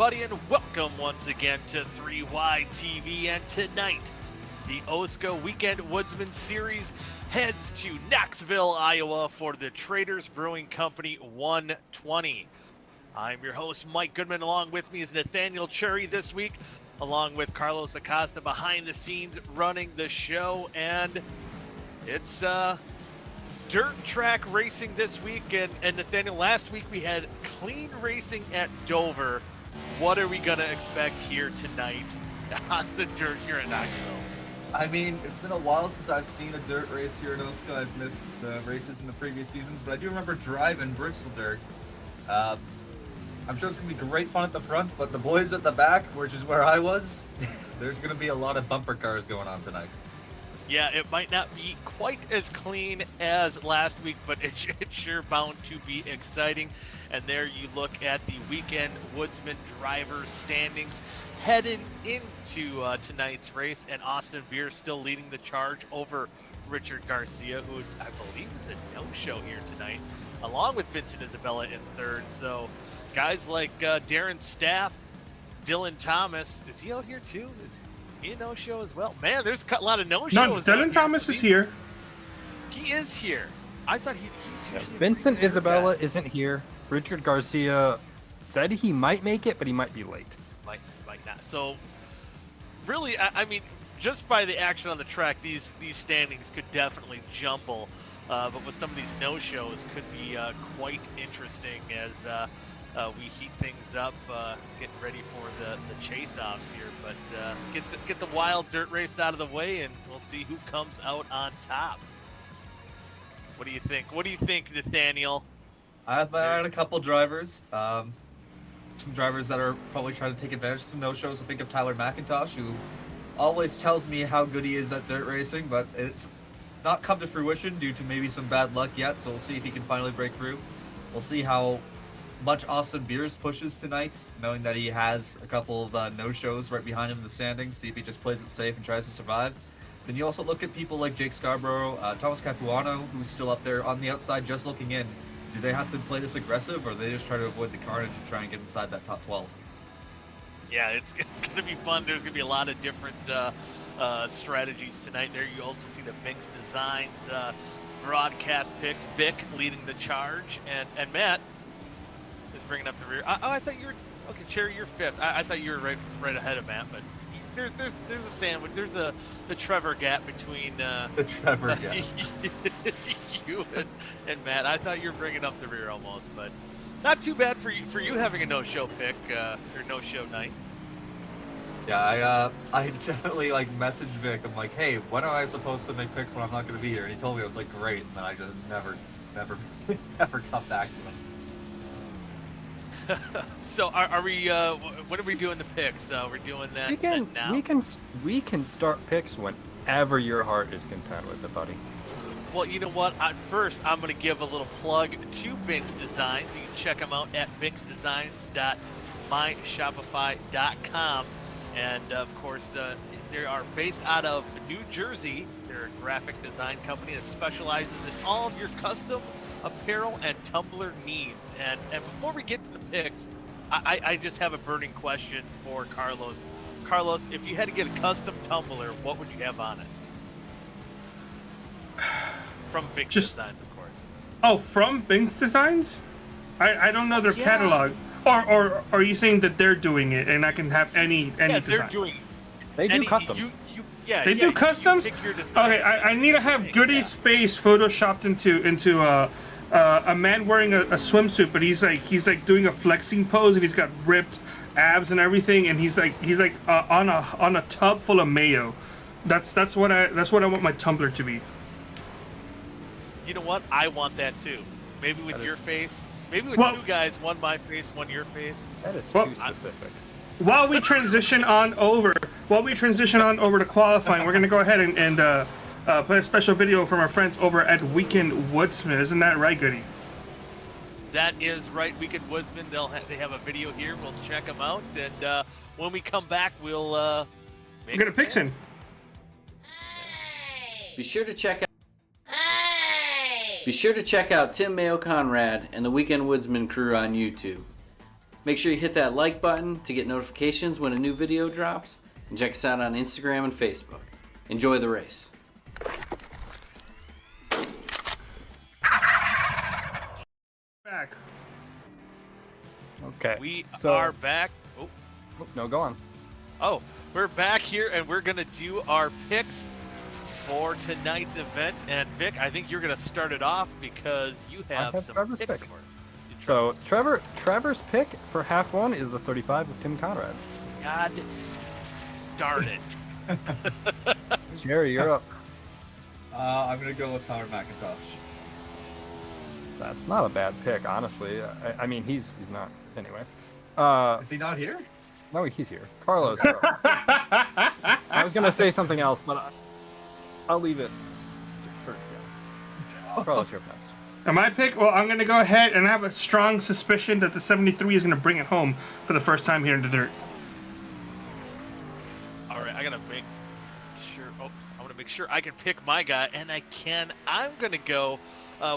everybody, and welcome once again to 3Y TV. And tonight, the OSCA Weekend Woodsman Series heads to Knoxville, Iowa for the Traders Brewing Company 120. I'm your host, Mike Goodman. Along with me is Nathaniel Cherry this week, along with Carlos Acosta behind the scenes running the show. And it's dirt track racing this week. And Nathaniel, last week we had clean racing at Dover. What are we going to expect here tonight on the dirt here in Knoxville? I mean, it's been a while since I've seen a dirt race here in OSCA. I've missed the races in the previous seasons, but I do remember driving Bristol dirt. I'm sure it's going to be great fun at the front, but the boys at the back, which is where I was, there's going to be a lot of bumper cars going on tonight. Yeah, it might not be quite as clean as last week, but it's sure bound to be exciting. And there you look at the weekend Woodsman driver standings headed into tonight's race, and Austin Beer still leading the charge over Richard Garcia, who I believe is a no-show here tonight, along with Vincent Isabella in third. So guys like Darren Staff, Dylan Thomas, is he out here too? Is he a no-show as well? Man, there's a lot of no-shows. No, Dylan Thomas is here. He is here. I thought he's usually Vincent Isabella isn't here. Richard Garcia said he might make it, but he might be late. Might not. So, really, I mean, just by the action on the track, these standings could definitely jumble. But with some of these no-shows, could be quite interesting as we heat things up, getting ready for the chase-offs here. But get the wild dirt race out of the way, and we'll see who comes out on top. What do you think? What do you think, Nathaniel? I've had a couple drivers, some drivers that are probably trying to take advantage of the no-shows. I think of Tyler McIntosh, who always tells me how good he is at dirt racing, but it's not come to fruition due to maybe some bad luck yet, so we'll see if he can finally break through. We'll see how much Austin Beers pushes tonight, knowing that he has a couple of no-shows right behind him in the standings, see if he just plays it safe and tries to survive. Then you also look at people like Jake Scarborough, Thomas Capuano, who's still up there on the outside just looking in. Do they have to play this aggressive, or do they just try to avoid the carnage and try and get inside that top 12? Yeah, it's going to be fun. There's going to be a lot of different strategies tonight. There you also see the Binks Designs broadcast picks. Vic leading the charge, and Matt is bringing up the rear. I thought you were okay. Cherry, you're fifth. I thought you were right ahead of Matt, but there's a sandwich. There's the Trevor gap between The Trevor gap. you and Matt. I thought you were bringing up the rear almost, but not too bad for you having a no-show pick or no-show night. Yeah, I definitely messaged Vic. I'm like, hey, when am I supposed to make picks when I'm not going to be here? And he told me. I was like, great, and then I just never got back to him. So are we? When are we doing the picks? We're doing that now. We can start picks whenever your heart is content with it, buddy. Well, you know what? First, I'm going to give a little plug to Binks Designs. You can check them out at binksdesigns.myshopify.com. And, of course, they are based out of New Jersey. They're a graphic design company that specializes in all of your custom apparel and tumbler needs. And before we get to the picks, I just have a burning question for Carlos. Carlos, if you had to get a custom tumbler, what would you have on it? From Binks Designs, of course. Oh, from Binks Designs? I don't know their catalog. Or are you saying that they're doing it and I can have any design? They're doing it. They do customs. They do customs? Okay, I need to have Goody's face photoshopped into a man wearing a swimsuit, but he's like doing a flexing pose, and he's got ripped abs and everything, and he's like on a tub full of mayo. That's what I want my tumbler to be. You know what? I want that too. Maybe with your face. Maybe with two guys, one my face, one your face. That is too specific. While we transition on over to qualifying, we're gonna go ahead and play a special video from our friends over at Weekend Woodsmen. Isn't that right, Goody? That is right, Weekend Woodsmen. They have a video here. We'll check them out, and when we come back, we'll get a picks in. Be sure to check out Tim Mayo Conrad and the Weekend Woodsman crew on YouTube. Make sure you hit that like button to get notifications when a new video drops, and check us out on Instagram and Facebook. Enjoy the race. Back. Okay. We so- are back. Oh, Oh, no, go on. oh, we're back here, and we're gonna do our picks for tonight's event. And Vic, I think you're gonna start it off because you have some Trevor's picks pick. for us. So Trevor's pick for half one is the 35 of Tim Conrad. God darn it. Jerry, you're up. I'm gonna go with Tyler McIntosh. That's not a bad pick, honestly. I mean, he's not. Anyway. Is he not here? No, he's here. Carlos. You're up. I was gonna say something else, but I'll leave it for Carlos, you're up next. And my pick, well, I'm going to go ahead and I have a strong suspicion that the 73 is going to bring it home for the first time here in the dirt. All right, I gotta make sure. Oh, I want to make sure I can pick my guy, and I can. I'm gonna go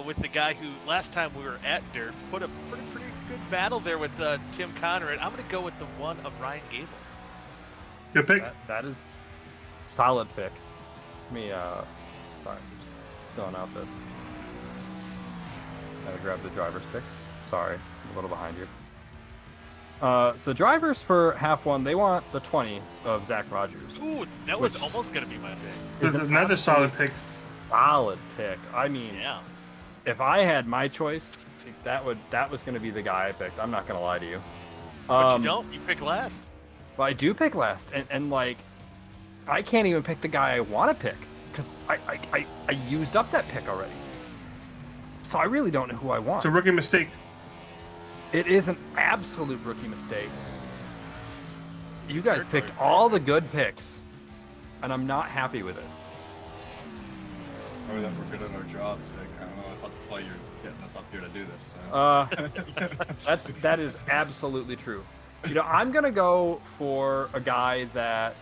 with the guy who last time we were at Dirt put a pretty good battle there with Tim Conrad. I'm gonna go with the one of Ryan Gable. Good pick. That is solid pick. Let me sorry, filling out this. Gotta grab the driver's picks. Sorry, I'm a little behind you. So drivers for half one, they want the 20 of Zach Rogers. Ooh, that was almost gonna be my pick. This is another solid pick. Solid pick. I mean, Yeah. if I had my choice, that was gonna be the guy I picked. I'm not gonna lie to you. But you don't. You pick last. Well, I do pick last, and like, I can't even pick the guy I want to pick because I used up that pick already. So I really don't know who I want. It's a rookie mistake. It is an absolute rookie mistake. You guys picked all the good picks, and I'm not happy with it. Or that we're good at our jobs, Vic. I don't know if that's why you're getting us up here to do this. So. That is absolutely true. You know, I'm gonna go for a guy that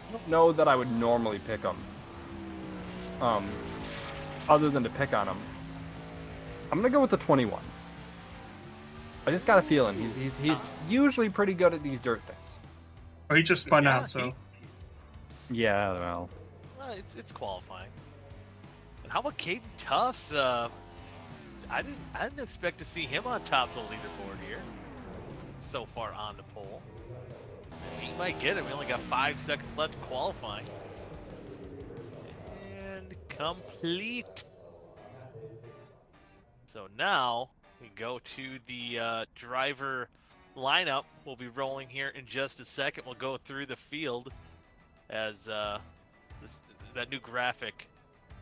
I don't know that I would normally pick him. Other than to pick on him, I'm gonna go with the 21. I just got a feeling he's usually pretty good at these dirt things. Oh, he just spun out, so. Yeah, well. Well, it's qualifying. And how about Caden Tufts? I didn't expect to see him on top of the leaderboard here. So far on the pole. He might get it. We only got 5 seconds left of qualifying. And complete. So now we go to the driver lineup. We'll be rolling here in just a second. We'll go through the field as that new graphic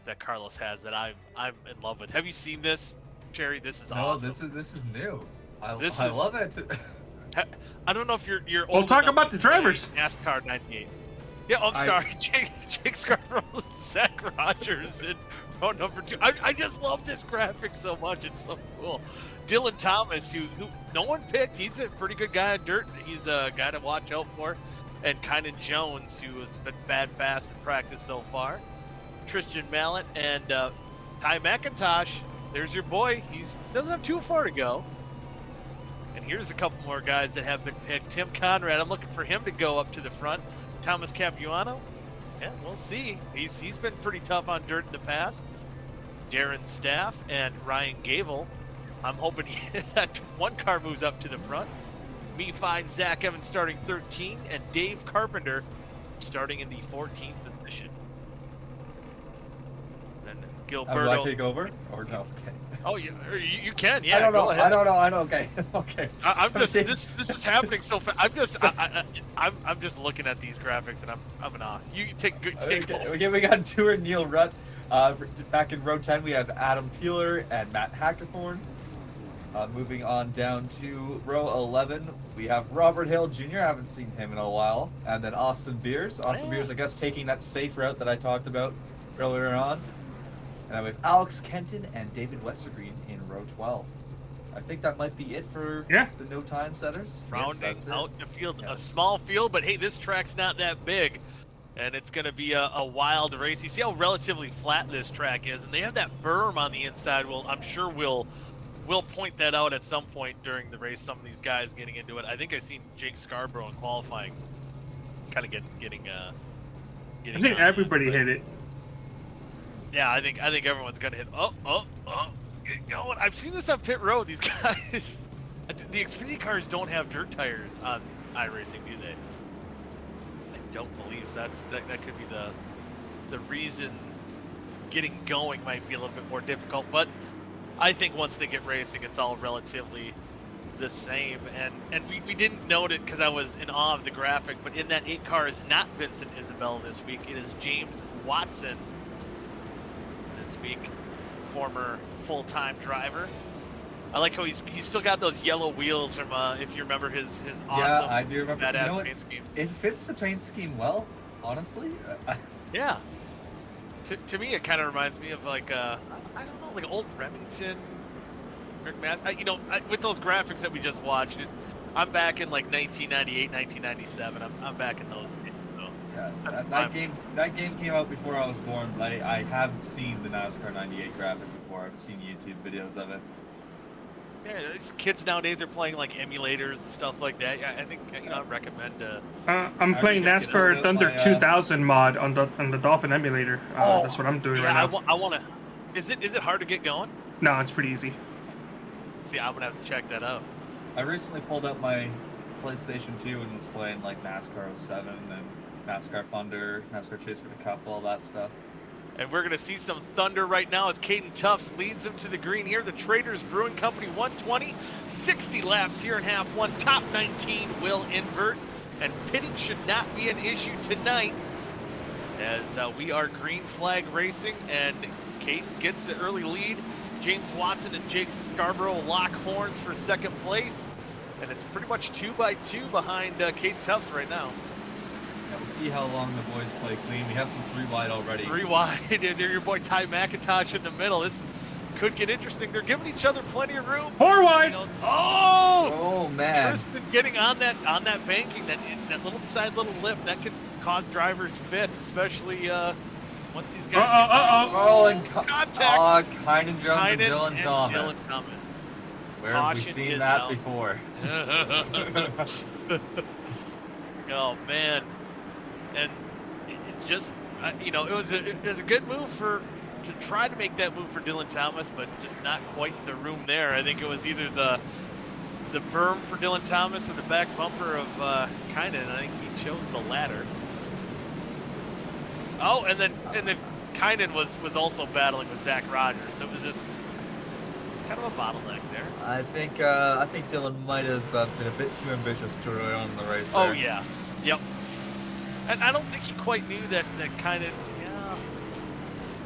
that Carlos has that I'm in love with. Have you seen this, Cherry? This is awesome. This is new. I is- love it. I don't know if you're We'll old talk enough about the to play drivers. NASCAR 98. Yeah, I'm sorry. Jake Scarborough, Zach Rogers in row number 2. I just love this graphic so much. It's so cool. Dylan Thomas, who no one picked. He's a pretty good guy on dirt. He's a guy to watch out for. And Kynan Jones, who has been bad fast in practice so far. Tristan Mallet and Ty McIntosh. There's your boy. He doesn't have too far to go. And here's a couple more guys that have been picked. Tim Conrad, I'm looking for him to go up to the front. Thomas Capuano, yeah, we'll see. He's been pretty tough on dirt in the past. Darren Staff and Ryan Gable. I'm hoping that one car moves up to the front. Me find Zach Evans starting 13 and Dave Carpenter starting in the 14th position. Then Gilberto. Do I take over or no? Okay. Oh, you can, yeah. I don't know. Go ahead. I don't. Okay. Okay. I'm just this is happening so fast. I'm just looking at these graphics and I'm in awe. You take Okay, over. okay, we got Tour Neil Rutt. Back in row 10, we have Adam Peeler and Matt Hackerthorn. Moving on down to row 11, we have Robert Hill Jr. I haven't seen him in a while. And then Austin Beers. Austin Beers, I guess, taking that safe route that I talked about earlier on. And then we have Alex Kenton and David Westergreen in row 12. I think that might be it for the no time setters. Rounding Yes, out the field. A small field, but hey, this track's not that big. And it's going to be a wild race. You see how relatively flat this track is. And they have that berm on the inside. Well, I'm sure we'll we'll point that out at some point during the race. Some of these guys getting into it. I think I've seen Jake Scarborough in qualifying, kind of getting. I think everybody hit it. Yeah, I think everyone's gonna hit. Oh, get going. I've seen this on pit road. These guys, the Xfinity cars don't have dirt tires on iRacing, do they? I don't believe so. That could be the reason getting going might be a little bit more difficult. But I think once they get racing, it's all relatively the same. And we didn't note it because I was in awe of the graphic. But in that 8 car is not Vincent Isabella this week. It is James Watson this week, former full-time driver. I like how he's still got those yellow wheels from if you remember his awesome Yeah, I do remember. badass paint schemes. It fits the paint scheme well, honestly. Yeah. To me, it kind of reminds me of like I don't know, like old Remington, with those graphics that we just watched. I'm back in like 1998, 1997. I'm back in those days. So. Yeah, that game came out before I was born, but I have seen the NASCAR '98 graphic before. I've seen YouTube videos of it. Yeah, these kids nowadays are playing like emulators and stuff like that. Yeah, I think I'd recommend. I'm playing NASCAR Thunder 2000 mod on the Dolphin emulator. That's what I'm doing right now. I want to. Is it hard to get going? No, it's pretty easy. See, I'm gonna have to check that out. I recently pulled up my PlayStation 2 and was playing like NASCAR 07 and NASCAR Thunder, NASCAR Chase for the Cup, all that stuff. And we're going to see some thunder right now as Caden Tufts leads him to the green here. The Traders Brewing Company 120, 60 laps here in half one. Top 19 will invert, and pitting should not be an issue tonight as we are green flag racing, and Caden gets the early lead. James Watson and Jake Scarborough lock horns for second place, and it's pretty much 2 by 2 behind Caden Tufts right now. Yeah, we'll see how long the boys play clean. We have some 3 wide already. 3 wide, and there your boy Ty McIntosh in the middle. This could get interesting. They're giving each other plenty of room. 4 wide. Oh man! Tristan getting on that banking, that little side little lip that could cause drivers fits, especially once these guys. And contact. Kynan Jones and Dylan and Thomas. Dylan Thomas. Where have we Caution seen is that out. before? Oh man, and it just it was a good move to try to make that move for Dylan Thomas, but just not quite the room there. I think it was either the berm for Dylan Thomas or the back bumper of Kynan. I think he chose the latter. Oh, and then Kynan was also battling with Zach Rogers, so it was just kind of a bottleneck there. I think Dylan might have been a bit too ambitious to early on in the race. Oh there. yeah, yep. And I don't think he quite knew that Kynan. Yeah,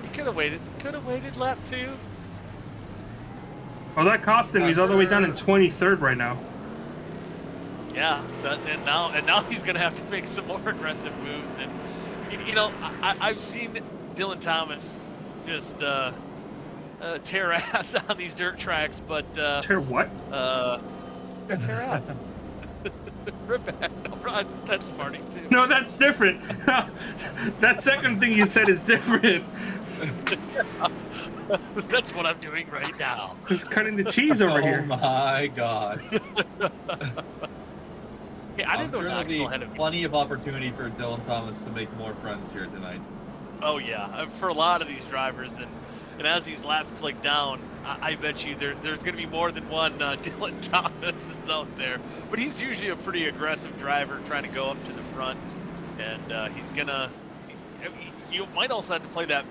he could have waited. Could have waited lap 2. Well, that cost him. He's all the way down in 23rd right now. Yeah, so and now he's gonna have to make some more aggressive moves. And I've seen Dylan Thomas just tear ass on these dirt tracks, but Tear what? tear ass. Rip ass. No, that's farting too. No, that's different. That second thing you said is different. That's what I'm doing right now. Just cutting the cheese over here. Oh my god. Hey, I didn't know sure Knoxville there'll had be a. plenty of opportunity for Dylan Thomas to make more friends here tonight. Oh yeah, for a lot of these drivers, and as these laps click down, I bet you there's going to be more than one Dylan Thomas is out there. But he's usually a pretty aggressive driver, trying to go up to the front, and he's gonna. He might also have to play that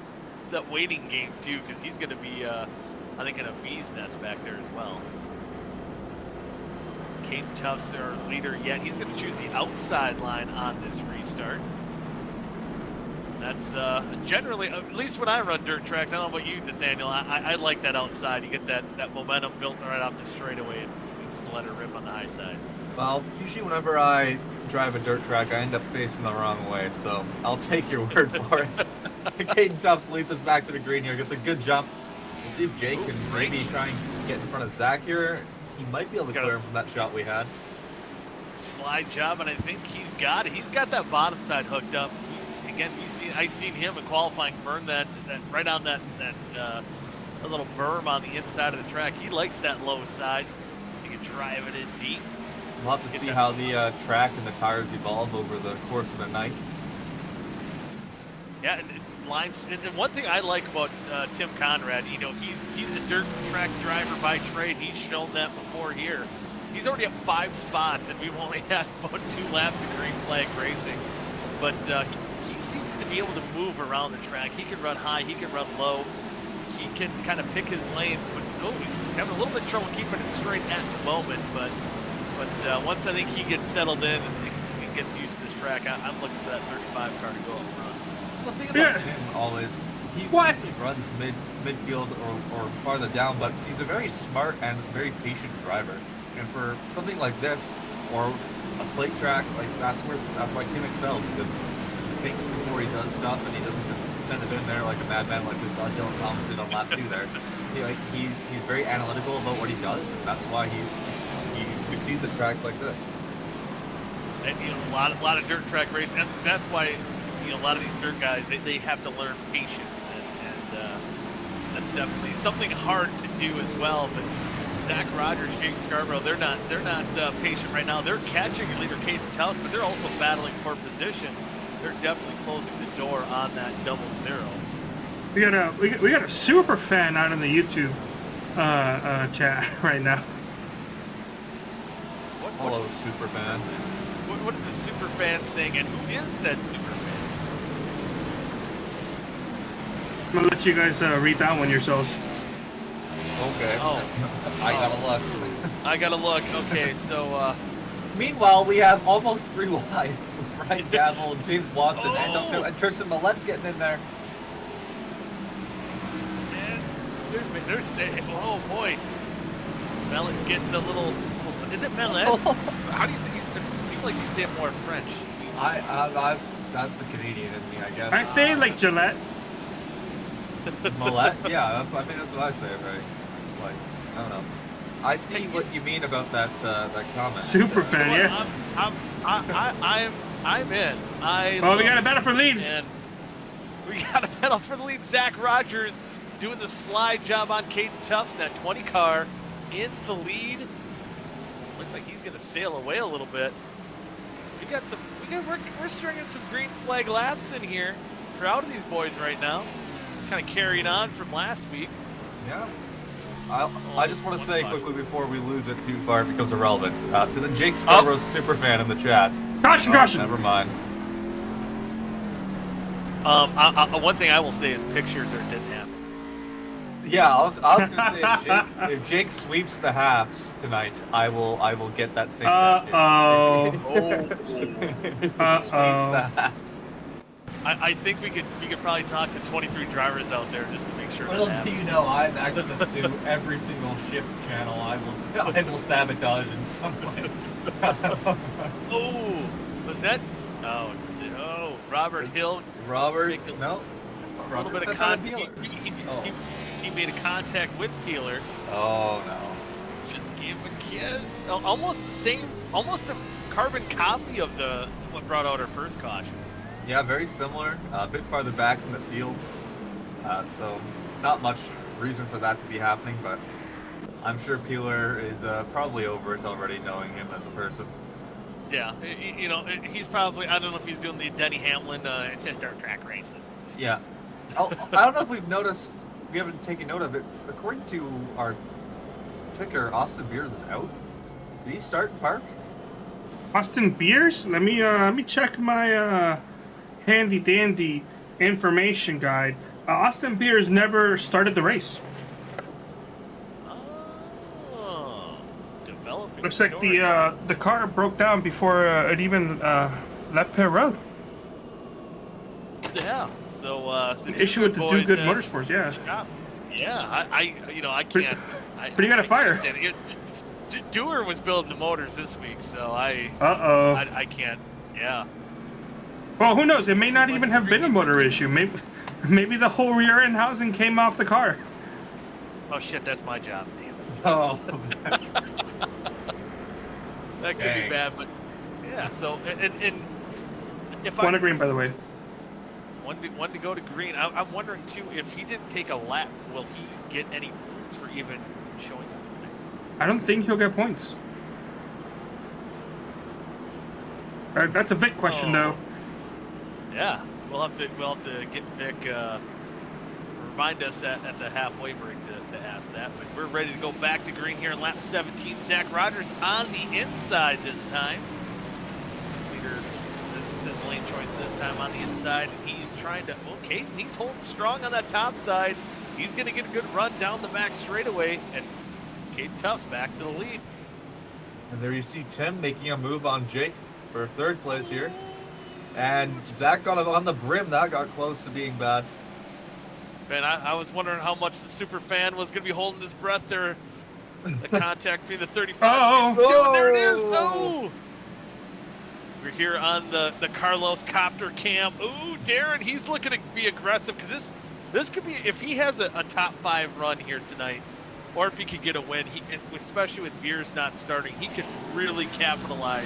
waiting game too, because he's going to be, I think, in a bee's nest back there as well. Caden Tufts, our leader yet. He's going to choose the outside line on this restart. That's generally, at least when I run dirt tracks, I don't know about you, Nathaniel, I like that outside. You get that momentum built right off the straightaway and just let it rip on the high side. Well, usually whenever I drive a dirt track, I end up facing the wrong way, so I'll take your word for it. Caden Tufts leads us back to the green here, gets a good jump. We'll see if Jake can maybe try and get in front of Zach here. He might be able to clear him from that shot we had. Slide job, and I think he's got it. He's got that bottom side hooked up. Again, I seen him in qualifying burn that right on that a little berm on the inside of the track. He likes that low side. You can drive it in deep. We'll have to see how the track and the tires evolve over the course of the night. Yeah, and lines. And one thing I like about Tim Conrad, you know, he's a dirt track driver by trade. He's shown that before here. He's already up 5 spots, and we've only had about 2 laps of green flag racing. But he seems to be able to move around the track. He can run high, he can run low. He can kind of pick his lanes, but he's having a little bit of trouble keeping it straight at the moment. But once I think he gets settled in and gets used to this track, I'm looking for that 35 car to go up front. The thing about him always, he usually runs midfield or farther down, but he's a very smart and very patient driver. And for something like this, or a plate track, like that's why Kim excels, because he thinks before he does stuff, and he doesn't just send it in there like a madman like we saw Dylan Thomas did on lap 2 there. He's very analytical about what he does, and that's why he succeeds at tracks like this. And you know, a lot of dirt track racing, and that's why, you know, a lot of these dirt guys, they have to learn patience, and that's definitely something hard to do as well. But Zach Rogers, Jake Scarborough, they're not patient right now. They're catching leader Caden Towns, but they're also battling for position. They're definitely closing the door on that 0-0. We got a super fan out in the YouTube chat right now. Hello, super fan. What is the super fan saying, and who is that super fan? I'm gonna let you guys read that one yourselves. Okay. Oh. I gotta look. I gotta look. Okay, so. Meanwhile, we have almost 3 wide. Brian Gavel, James Watson, and Tristan Millette's getting in there. There's oh boy. Millet getting a little. Is it Millet? How do you say? It seems like you say it more French. That's the Canadian in me, I guess. I say it like Gillette. Millet? Yeah, I think that's what I say, right? Like, I don't know. I see what you mean about that comment. Super fan, yeah. I'm in. We got a battle for lead. And we got a battle for the lead. Zach Rogers doing the slide job on Caden Tufts. That 20 car in the lead. Looks like he's gonna sail away a little bit. We're stringing some green flag laps in here. Proud of these boys right now. Kind of carrying on from last week. Yeah. I just want to say quickly before we lose it too far, it becomes irrelevant. To the Jake Scarborough super fan in the chat. Caution! Never mind. One thing I will say is pictures didn't happen. Yeah, I was gonna say if Jake sweeps the halves tonight, I will get that same. If he sweeps the halves. I think we could probably talk to 23 drivers out there just to make sure. Little do you know, I have access to every single shift channel. I will sabotage in some way. Oh, was that? Oh no, Robert Hill. Robert, no. A little bit of contact. He made a contact with Peeler. Oh no. Just gave him a kiss. Almost the same, almost a carbon copy of what brought out our first caution. Yeah, very similar. A bit farther back in the field. So not much reason for that to be happening, but I'm sure Peeler is probably over it already, knowing him as a person. Yeah, you know, he's probably, I don't know if he's doing the Denny Hamlin dirt track racing. Yeah. I don't know if we've noticed, we haven't taken note of it. According to our ticker, Austin Beers is out. Did he start in park? Austin Beers? Let me check my handy dandy information guide. Austin Beers never started the race. Oh, developing. Looks like the car broke down before it even left pit road. Yeah. So an issue with the Do Good Motorsports, yeah. Yeah, I can't. Pretty good at fire. Dewar was building the motors this week, so I can't. Yeah. Well, who knows? It may not even have been a motor issue. Maybe the whole rear end housing came off the car. Oh shit, that's my job. Damn it. Oh. That could be bad, but yeah. So and if One green, by the way. One to go to green. I'm wondering too, if he didn't take a lap, will he get any points for even showing up tonight? I don't think he'll get points. That's a Vic question, though. Yeah, we'll have to get Vic remind us at the halfway break to ask that. But we're ready to go back to green here in lap 17. Zach Rogers on the inside this time. Leader, this lane choice this time on the inside, and he's trying to. Oh, Caden, he's holding strong on that top side. He's going to get a good run down the back straightaway, and Caden Tuff's back to the lead. And there you see Tim making a move on Jake for third place here. And Zach got on the brim. That got close to being bad. Man, I was wondering how much the super fan was going to be holding his breath there. The contact between the 35. Oh! There it is. No! We're here on the Carlos copter cam. Ooh, Darren, he's looking to be aggressive because this could be, if he has a top 5 run here tonight, or if he could get a win, especially with Beers not starting, he could really capitalize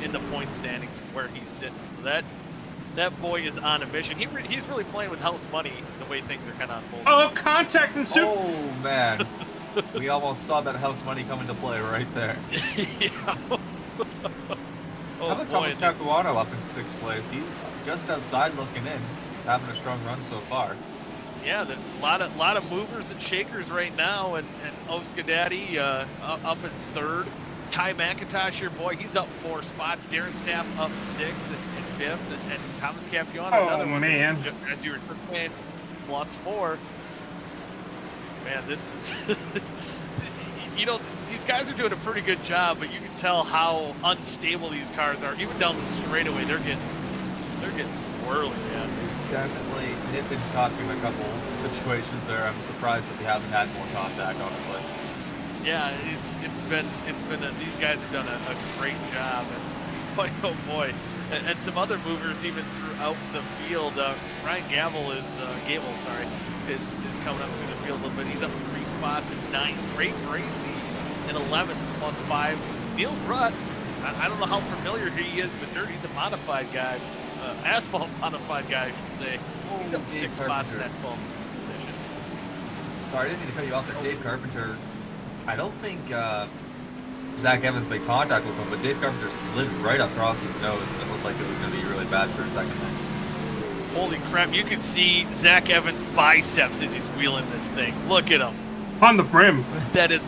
in the point standings where he's sitting. So that boy is on a mission. He's really playing with house money the way things are kind of unfolding. Oh, contact and soup. Oh, man. We almost saw that house money come into play right there. Yeah. How about Thomas Capuano up in 6th place? He's just outside looking in. He's having a strong run so far. Yeah, a lot of movers and shakers right now, and OSCA Daddy up in 3rd. Ty McIntosh, your boy, he's up 4 spots. Darren Staff up 6th and 5th, and Thomas Capuano another one. Man. As you were saying, +4. Man, this is these guys are doing a pretty good job, but you can tell how unstable these cars are. Even down the straightaway, they're getting squirrely, man. It's definitely nip and tuck in a couple situations there. I'm surprised that we haven't had more contact, honestly. Yeah, it's been these guys have done a great job, and boy, oh boy, and some other movers even throughout the field. Ryan Gable is coming up through the field a little bit. He's up 3 spots in 9th. Ray Gracie in 11th +5. Neil Rutt, I don't know how familiar he is with Dirty, the modified guy, asphalt modified guy, I should say. He's up 6 spots in that 12th position. Sorry, I didn't mean to cut you off there. Dave Carpenter, I don't think Zach Evans made contact with him, but Dave Carpenter slid right across his nose, and it looked like it was going to be really bad for a second. Holy crap, you can see Zach Evans' biceps as he's wheeling this thing. Look at him. On the brim. That is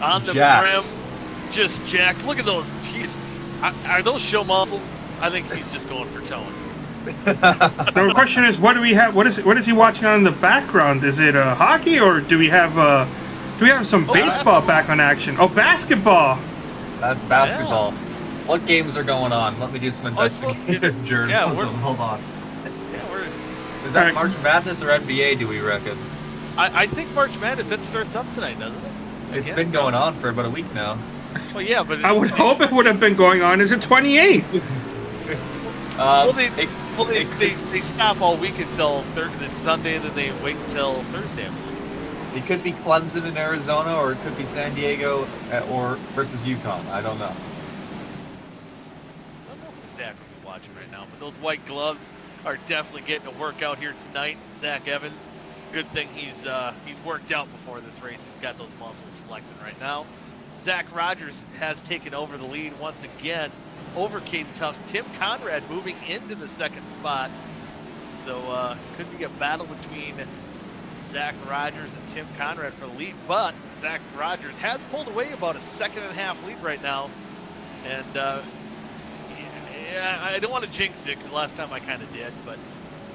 on the Jacked. brim. Just jacked. Look at those teeth. Are those show muscles? I think he's just going for tone. The question is, what do we have? What is he watching on in the background? Is it hockey, or do we have some baseball back on action? Oh, basketball. That's basketball. Yeah. What games are going on? Let me do some investigative journalism. Hold on. Is that March Madness or NBA, do we reckon? I think March Madness, that starts up tonight, doesn't it? It's been going on for about a week now. Well, yeah, but... I would hope it would have been going on. Is it 28th? They stop all week until this Sunday, and then they wait until Thursday, I believe. It could be Clemson in Arizona, or it could be San Diego or versus UConn. I don't know. I don't know if Zach will be watching right now, but those white gloves are definitely getting a workout here tonight. Zach Evans, good thing he's worked out before this race. He's got those muscles flexing right now. Zach Rogers has taken over the lead once again over Caden Tuff's. Tim Conrad moving into the 2nd spot. So could be a battle between Zach Rogers and Tim Conrad for the lead, but Zach Rogers has pulled away about a 2.5 lead right now. And yeah, I don't want to jinx it because last time I kind of did, but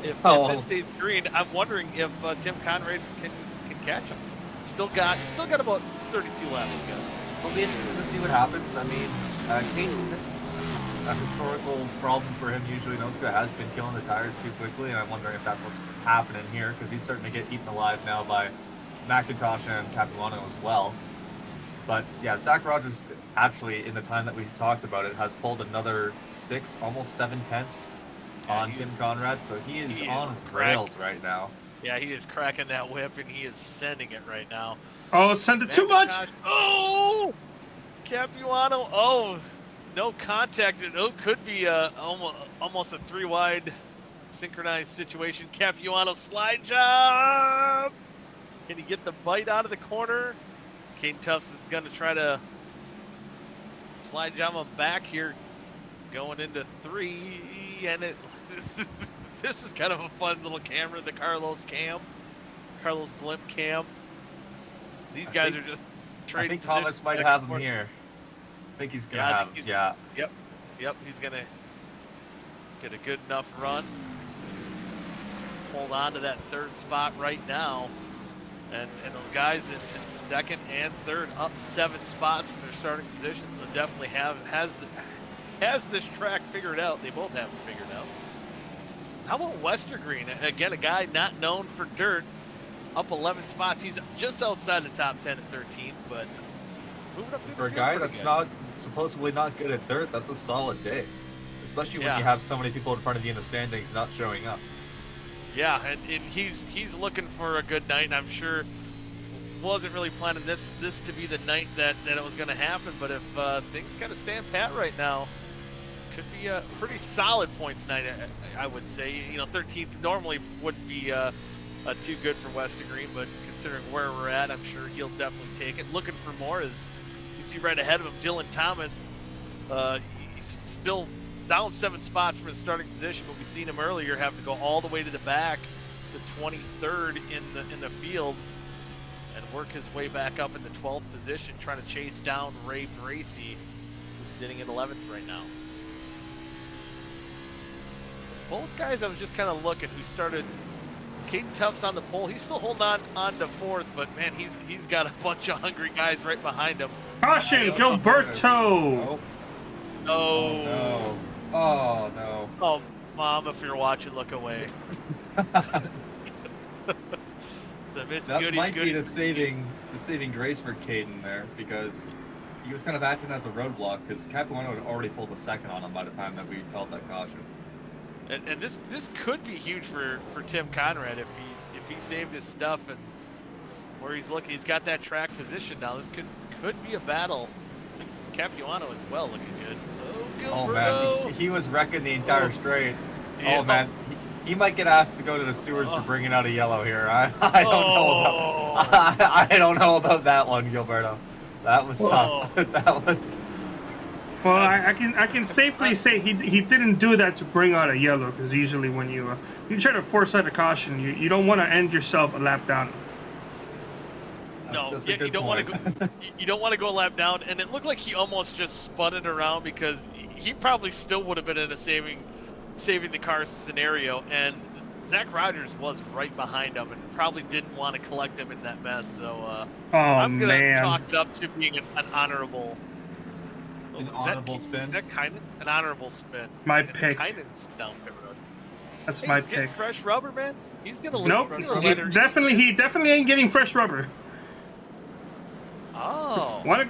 if this stays green, I'm wondering if Tim Conrad can catch him. Still got about 32 laps to go. It'll be interesting to see what happens. I mean, Caden, a historical problem for him usually in OSCA has been killing the tires too quickly, and I'm wondering if that's what's happening here, because he's starting to get eaten alive now by McIntosh and Capuano as well. But yeah, Zach Rogers actually, in the time that we talked about it, has pulled another 6, almost 7 tenths on Tim Conrad, so he is on rails right now. Yeah, he is cracking that whip, and he is sending it right now. Oh, send it too much! Oh! Capuano, oh! No contact. It could be almost a 3 wide synchronized situation. Capuano slide job. Can he get the bite out of the corner? Caden Tufts is going to try to slide jump him back here, going into 3, and this is kind of a fun little camera, the Carlos Blimp cam. These guys are just trading. I think Thomas might have him here. I think he's gonna have him. Yeah. Yep. He's gonna get a good enough run. Hold on to that 3rd spot right now, and those guys in 2nd and 3rd up 7 spots from their starting position. So definitely has this track figured out. They both have it figured out. How about Westergreen? Again, a guy not known for dirt. Up 11 spots. He's just outside the top 10 at 13th, but moving up through for a guy that's not supposedly not good at dirt, that's a solid day. Especially when you have so many people in front of you in the standings not showing up. Yeah, and he's looking for a good night, and I'm sure wasn't really planning this to be the night that it was going to happen, but if things kind of stand pat right now, could be a pretty solid points night, I would say. 13th normally wouldn't be too good for Westergreen, but considering where we're at, I'm sure he'll definitely take it. Looking for more as you see right ahead of him, Dylan Thomas. He's still down 7 spots from his starting position, but we've seen him earlier have to go all the way to the back, the 23rd in the field, and work his way back up in the 12th position, trying to chase down Ray Bracey, who's sitting at 11th right now. Both guys I was just kind of looking who started. Caden Tufts on the pole. He's still holding on to 4th, but man, he's got a bunch of hungry guys right behind him. Caution, Gilberto! Oh. No. Oh no. Oh, Mom, if you're watching, look away. That might be the saving grace for Caden there, because he was kind of acting as a roadblock, because Capuano had already pulled a 2nd on him by the time that we called that caution. And this could be huge for Tim Conrad if he saved his stuff and where he's looking. He's got that track position now. This could be a battle. Capuano as well looking good. Oh, Gilberto. Man, he was wrecking the entire straight. Yeah. Oh man, he might get asked to go to the stewards for bringing out a yellow here. I don't know about that one, Gilberto. That was tough. That was. Well, I can safely say he didn't do that to bring out a yellow, because usually when you try to force out a caution, you don't want to end yourself a lap down. No, you don't want to go. You don't want to go a lap down, and it looked like he almost just spun it around, because he probably still would have been in a saving the car scenario, and Zach Rogers was right behind him and probably didn't want to collect him in that mess. So I'm gonna chalk it up to being an honorable. An honorable spin? Is that kind of an honorable spin? My pick. Kinan's down pit road. That's my He's pick. getting fresh rubber, man. He's gonna leave. Nope. He definitely ain't getting fresh rubber. Oh. One a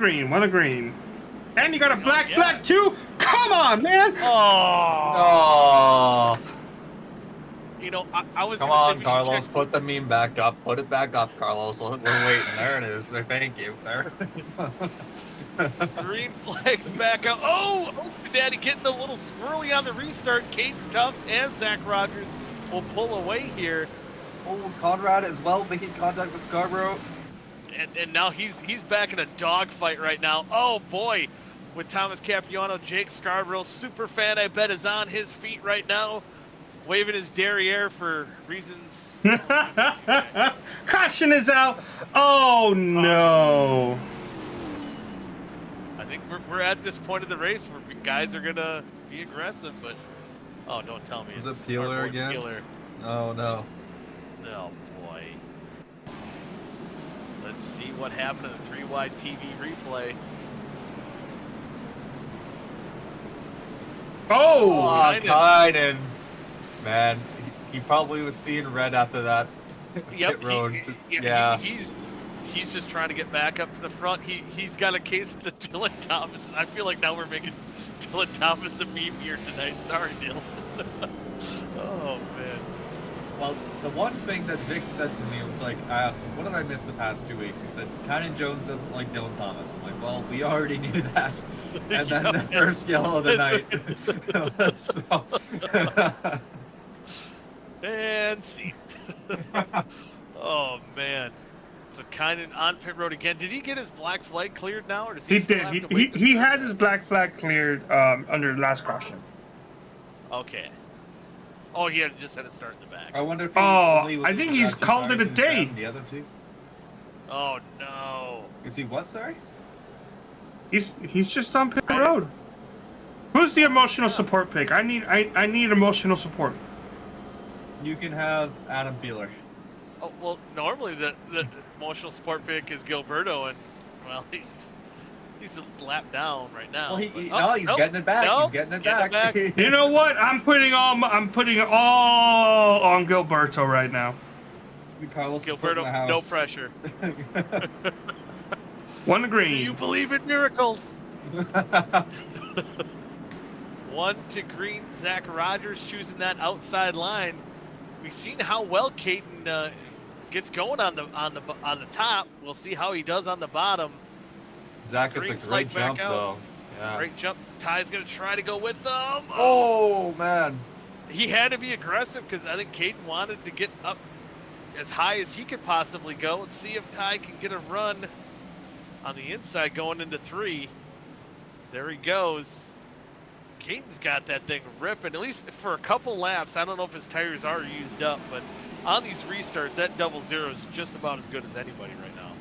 green. And you got a black flag too? Come on, man! Oh. I was. Come on, Carlos. Put the meme back up. Put it back up, Carlos. We're waiting. There it is. Thank you. There. Green flags back up. Oh, Daddy getting a little swirly on the restart. Caden Tufts and Zach Rogers will pull away here. Oh, Conrad as well making contact with Scarborough. And now he's back in a dogfight right now. Oh boy, with Thomas Capuano, Jake Scarborough, super fan I bet is on his feet right now, waving his derriere for reasons. Caution is out. Oh no. I think we're at this point of the race where guys are gonna be aggressive, but oh, don't tell me. Is it Peeler again? Peeler. Oh no. Oh boy. Let's see what happened in the 3-wide TV replay. Oh, Kynan. Man, he probably was seeing red after that. Yep. Pit road. He's just trying to get back up to the front. He's got a case of the Dylan Thomas, and I feel like now we're making Dylan Thomas a meme here tonight. Sorry, Dylan. Oh man. Well, the one thing that Vic said to me was like, I asked him, what did I miss the past 2 weeks? He said, Kynan Jones doesn't like Dylan Thomas. I'm like, well, we already knew that. And then the first yellow of the night. And see. Oh man. So Kynan on pit road again. Did he get his black flag cleared now, or does he He still did. have to wait to He start had that? his black flag cleared under last caution. Okay. Oh, he just had to start in the back. I wonder if he Oh, only was I think looking he's at 2 called it tires a in his grab day. and The other 2. Oh no. Is he what? Sorry. He's just on pit road. Who's the emotional support pick? I need emotional support. You can have Adam Beeler. Oh well, normally the emotional support pick is Gilberto, and well, he's a lap down right now. Well, but- he's getting it back. No, He's getting it getting back. You know what? I'm putting it all on Gilberto right now. Carlos is putting the Gilberto, house. no pressure. One to Do you green. believe in miracles? 1 to green. Zach Rogers choosing that outside line. We've seen how well Caden gets going on the top. We'll see how he does on the bottom. Zach gets a Green great flag back jump out. though. Yeah. Great jump. Ty's gonna try to go with them. Oh man. He had to be aggressive because I think Caden wanted to get up as high as he could possibly go. Let's see if Ty can get a run on the inside going into 3. There he goes. Caden's got that thing ripping, at least for a couple laps. I don't know if his tires are used up, but on these restarts, that 00 is just about as good as anybody right now.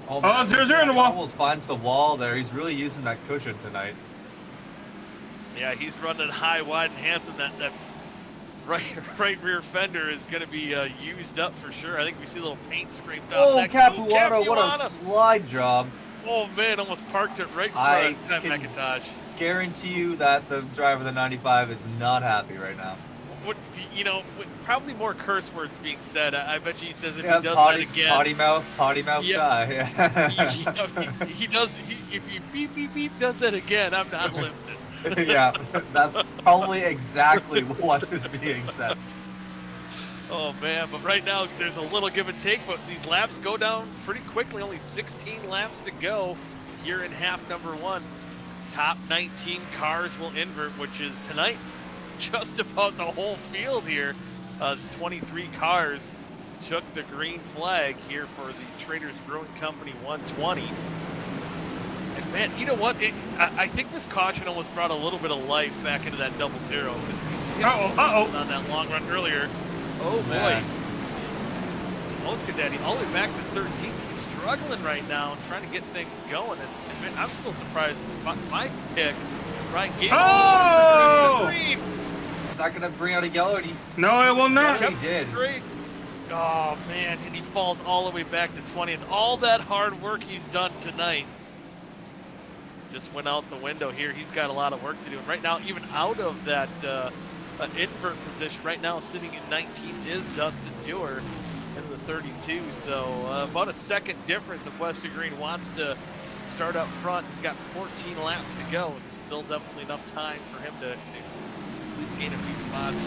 Oh, man, 0-0 in the wall. Almost finds the wall there. He's really using that cushion tonight. Yeah, he's running high, wide, and handsome. That right rear fender is going to be used up for sure. I think we see a little paint scraped off. Oh, that Capuano, what a slide job. Oh man, almost parked it right I front. can- McIntosh. Guarantee you that the driver of the 95 is not happy right now. What, probably more curse words being said. I bet you he says if Yeah, he does potty, that again. potty mouth Yep. guy. he does. If you beep beep beep does that again, I'm not listening. Yeah, that's probably exactly what is being said. Oh man, but right now there's a little give and take, but these laps go down pretty quickly. Only 16 laps to go here in half number 1. Top 19 cars will invert, which is tonight just about the whole field here. 23 cars took the green flag here for the Traders Brewing Company 120. And man, you know what? I think this caution almost brought a little bit of life back into that 00. On that long run earlier. Oh Man. boy. OSCA Daddy all the way back to 13th. He's struggling right now, trying to get things going. And man, I'm still surprised. My pick, Ryan Gable. Oh! Is that going to bring out a yellow? No, it will not. Yeah, he did. Great. Oh man, and he falls all the way back to 20th. All that hard work he's done tonight just went out the window here. He's got a lot of work to do. And right now, even out of that invert position, right now sitting in 19th is Dustin Dewar in the 32. So about a second difference if Western Green wants to start up front. He's got 14 laps to go. It's still definitely enough time for him to at least gain a few spots.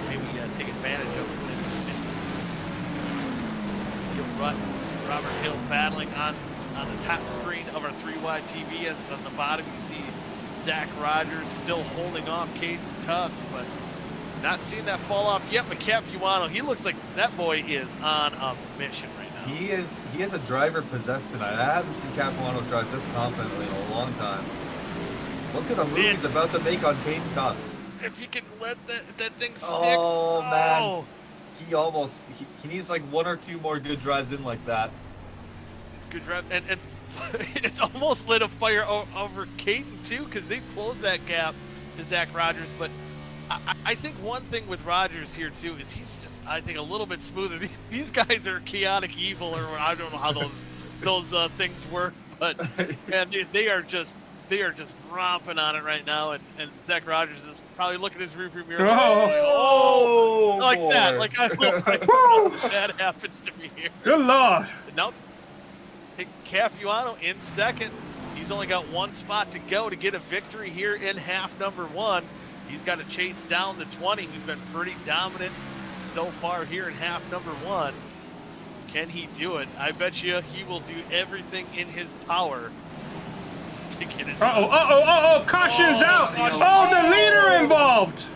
Maybe take advantage of it. Robert Hill battling on the top screen of our 3-wide TV, and on the bottom you see Zach Rogers still holding off Caden Tuff, but not seeing that fall off yet. But Capuano, he looks like that boy is on a mission right now. He is a driver possessed tonight. I haven't seen Capuano drive this confidently in a long time. Look at the move he's about to make on Caden Tuffs. If you can let that thing stick. Oh, man. He needs like 1 or 2 more good drives in like that. It's good drive, and it's almost lit a fire over Caden too, because they closed that gap to Zach Rogers. But I think one thing with Rogers here too is he's just, I think, a little bit smoother. These guys are chaotic evil, or I don't know how those things work, but man, they are just romping on it right now, and Zach Rogers is probably looking at his rearview mirror. Oh, like boy. that. Like I hope that happens to me here. Good Lord. Now, Capuano in second. He's only got 1 spot to go to get a victory here in half number 1. He's got to chase down the 20, who's been pretty dominant so far here in half number 1. Can he do it? I bet you he will do everything in his power to get it. Caution's out. caution. Oh, the leader involved.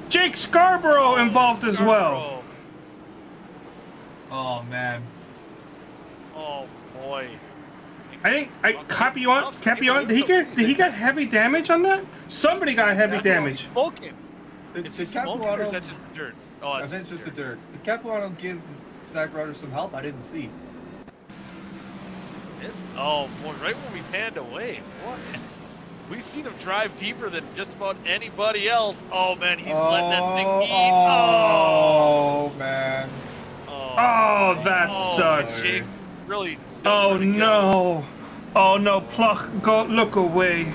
Jake Scarborough involved as well. Oh man. Oh boy. I think Capion. Did he get heavy damage on that? Somebody got heavy damage. Smoking. Did Is he smoking or is that just the dirt? Oh, I think it's just the dirt. Did Capuano give Zach Rogers some help? I didn't see. Oh boy, right when we panned away. What? We've seen him drive deeper than just about anybody else. Oh man, he's letting that thing eat. Oh man. Oh, that sucks. Jake really. Oh no. Oh no, Pluck, go look away.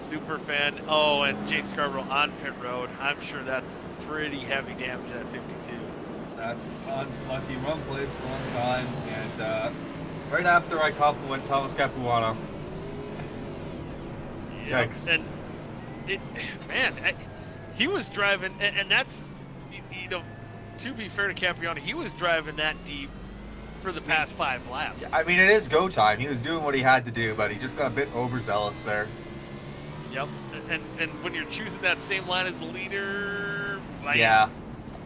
Super fan. Oh, and Jake Scarborough on pit road. I'm sure that's pretty heavy damage at 52. That's unlucky. Wrong place, wrong time, and right after I compliment Thomas Capuano. Yeah. Yikes. And he was driving, and that's, you know, to be fair to Capuano, he was driving that deep for the past 5 laps. Yeah, I mean, it is go time. He was doing what he had to do, but he just got a bit overzealous there. Yep. And when you're choosing that same line as the leader, Yeah.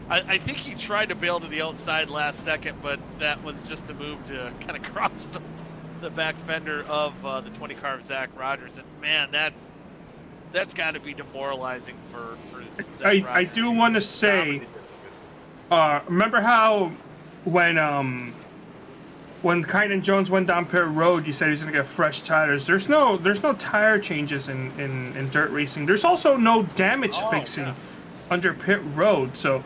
I think he tried to bail to the outside last second, but that was just a move to kind of cross the back fender of the 20 car of Zach Rogers. And man, that's got to be demoralizing for Zach Rogers. I do want to say, remember how when Kynan Jones went down pit road, you said he was gonna get fresh tires. There's no tire changes in dirt racing. There's also no damage fixing under pit road. So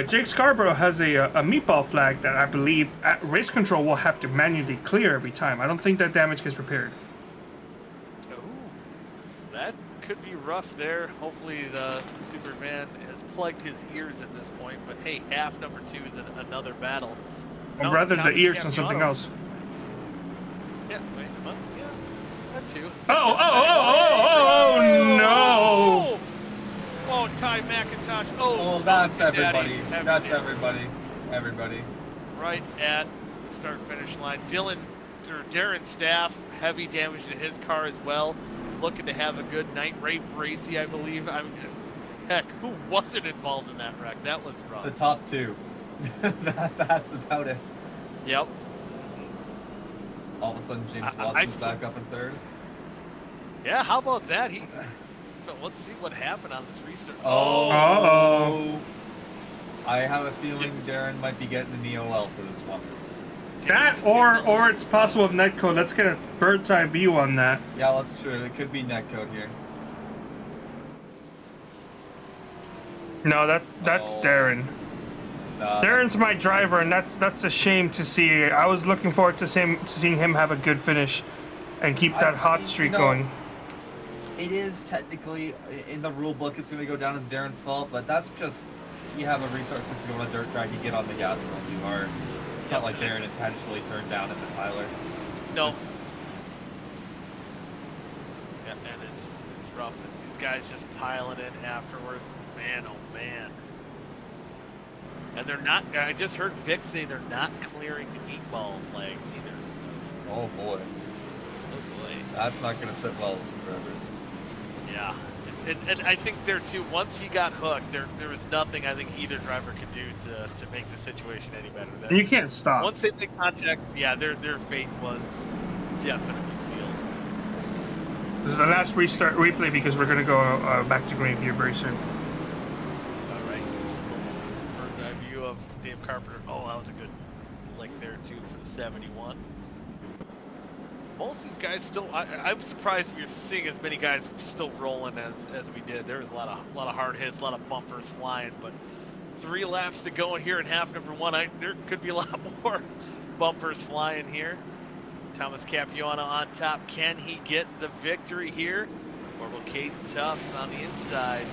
Jake Scarborough has a meatball flag that I believe at race control will have to manually clear every time. I don't think that damage gets repaired. Ooh, so that could be rough there. Hopefully the Superman has plugged his ears at this point. But hey, half number 2 is another battle. Or rather, the ears on something else. Yeah, wait, well, yeah, that too. Oh no! Oh, Ty McIntosh. Oh, that's everybody. Daddy. That's everybody. Everybody. Right at the start-finish line. Darren Staff, heavy damage to his car as well. Looking to have a good night. Ray Bracey, I believe. Heck, who wasn't involved in that wreck? That was rough. The top 2. That's about it. Yep. All of a sudden, James Watson's back up in 3rd. Yeah, how about that? But let's see what happened on this restart. Uh-oh. I have a feeling Darren might be getting an EOL for this one. That or it's possible of netcode. Let's get a bird's eye view on that. Yeah, that's true. It could be netcode here. No, that's Darren. Darren's my driver, and that's a shame to see. I was looking forward to seeing him have a good finish and keep that hot streak going. It is technically in the rule book. It's going to go down as Darren's fault, but that's just you have a restart system on a dirt track. You get on the gas pedal too hard. It's not like Darren intentionally turned down into Tyler. No. Yeah, and it's rough. These guys just piling in afterwards. Man, oh man. And they're not. I just heard Vic say they're not clearing the meatball flags either. So. Oh boy. Oh boy. That's not going to sit well with some drivers. Yeah. And I think there too. Once he got hooked, there was nothing I think either driver could do to make the situation any better. And you can't stop. Once they make contact, yeah, their fate was definitely sealed. This is the last replay because we're gonna go back to green here very soon. All right. Bird's eye view of Dave Carpenter. Oh, that was a good lick there too for the 71. Most of these guys still. I'm surprised if you're seeing as many guys still rolling as we did. There was a lot of hard hits, a lot of bumpers flying. But 3 laps to go in here in half number 1. There could be a lot more bumpers flying here. Thomas Capuano on top. Can he get the victory here, or will Caden Tufts on the inside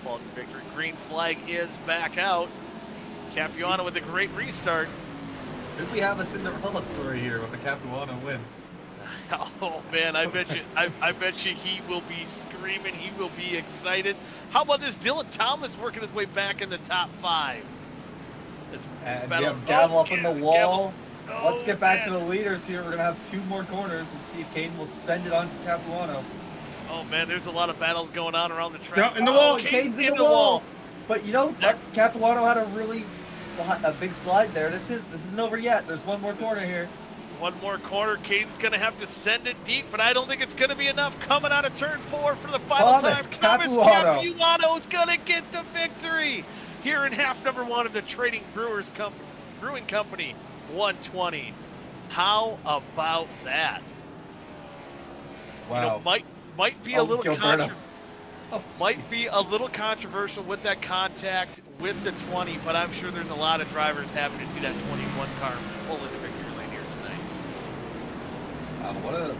pull out the victory? Green flag is back out. Capuano with a great restart. Could we have a Cinderella story here with the Capuano win? Oh man, I bet you he will be screaming, he will be excited. How about this Dylan Thomas working his way back in the top 5? And we have Gavel up in the wall. Oh, Let's get back to the leaders here. We're gonna have 2 more corners and see if Caden will send it on to Capuano. Oh man, there's a lot of battles going on around the track. No, in the wall. Cade's in the wall. But you know what? Capuano had a really big slide there. This isn't over yet. There's one more corner here. One more corner. Caden's going to have to send it deep, but I don't think it's going to be enough. Coming out of turn 4 for the final Thomas time. Capuano. Capuano is going to get the victory here in half number 1 of the Trading Brewing Company 120. How about that? Wow. You know, might be a little Gilberto. Might be a little controversial with that contact with the 20, but I'm sure there's a lot of drivers happy to see that 21 car pull into victory lane here tonight. What a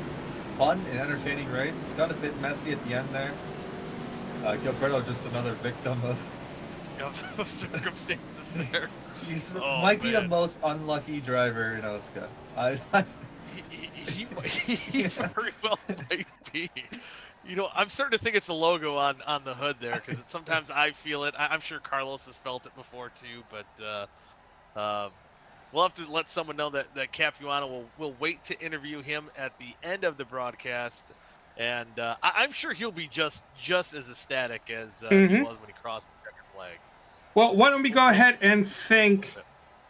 fun and entertaining race. Got a bit messy at the end there. Gilberto just another victim Of circumstances there. He Oh, might be the man. most unlucky driver in OSCA. He very well might be. You know, I'm starting to think it's the logo on the hood there, because sometimes I feel it. I'm sure Carlos has felt it before too, but we'll have to let someone know that Capuano will wait to interview him at the end of the broadcast, and I'm sure he'll be just as ecstatic as he was when he crossed the checkered flag. Well, why don't we go ahead and thank...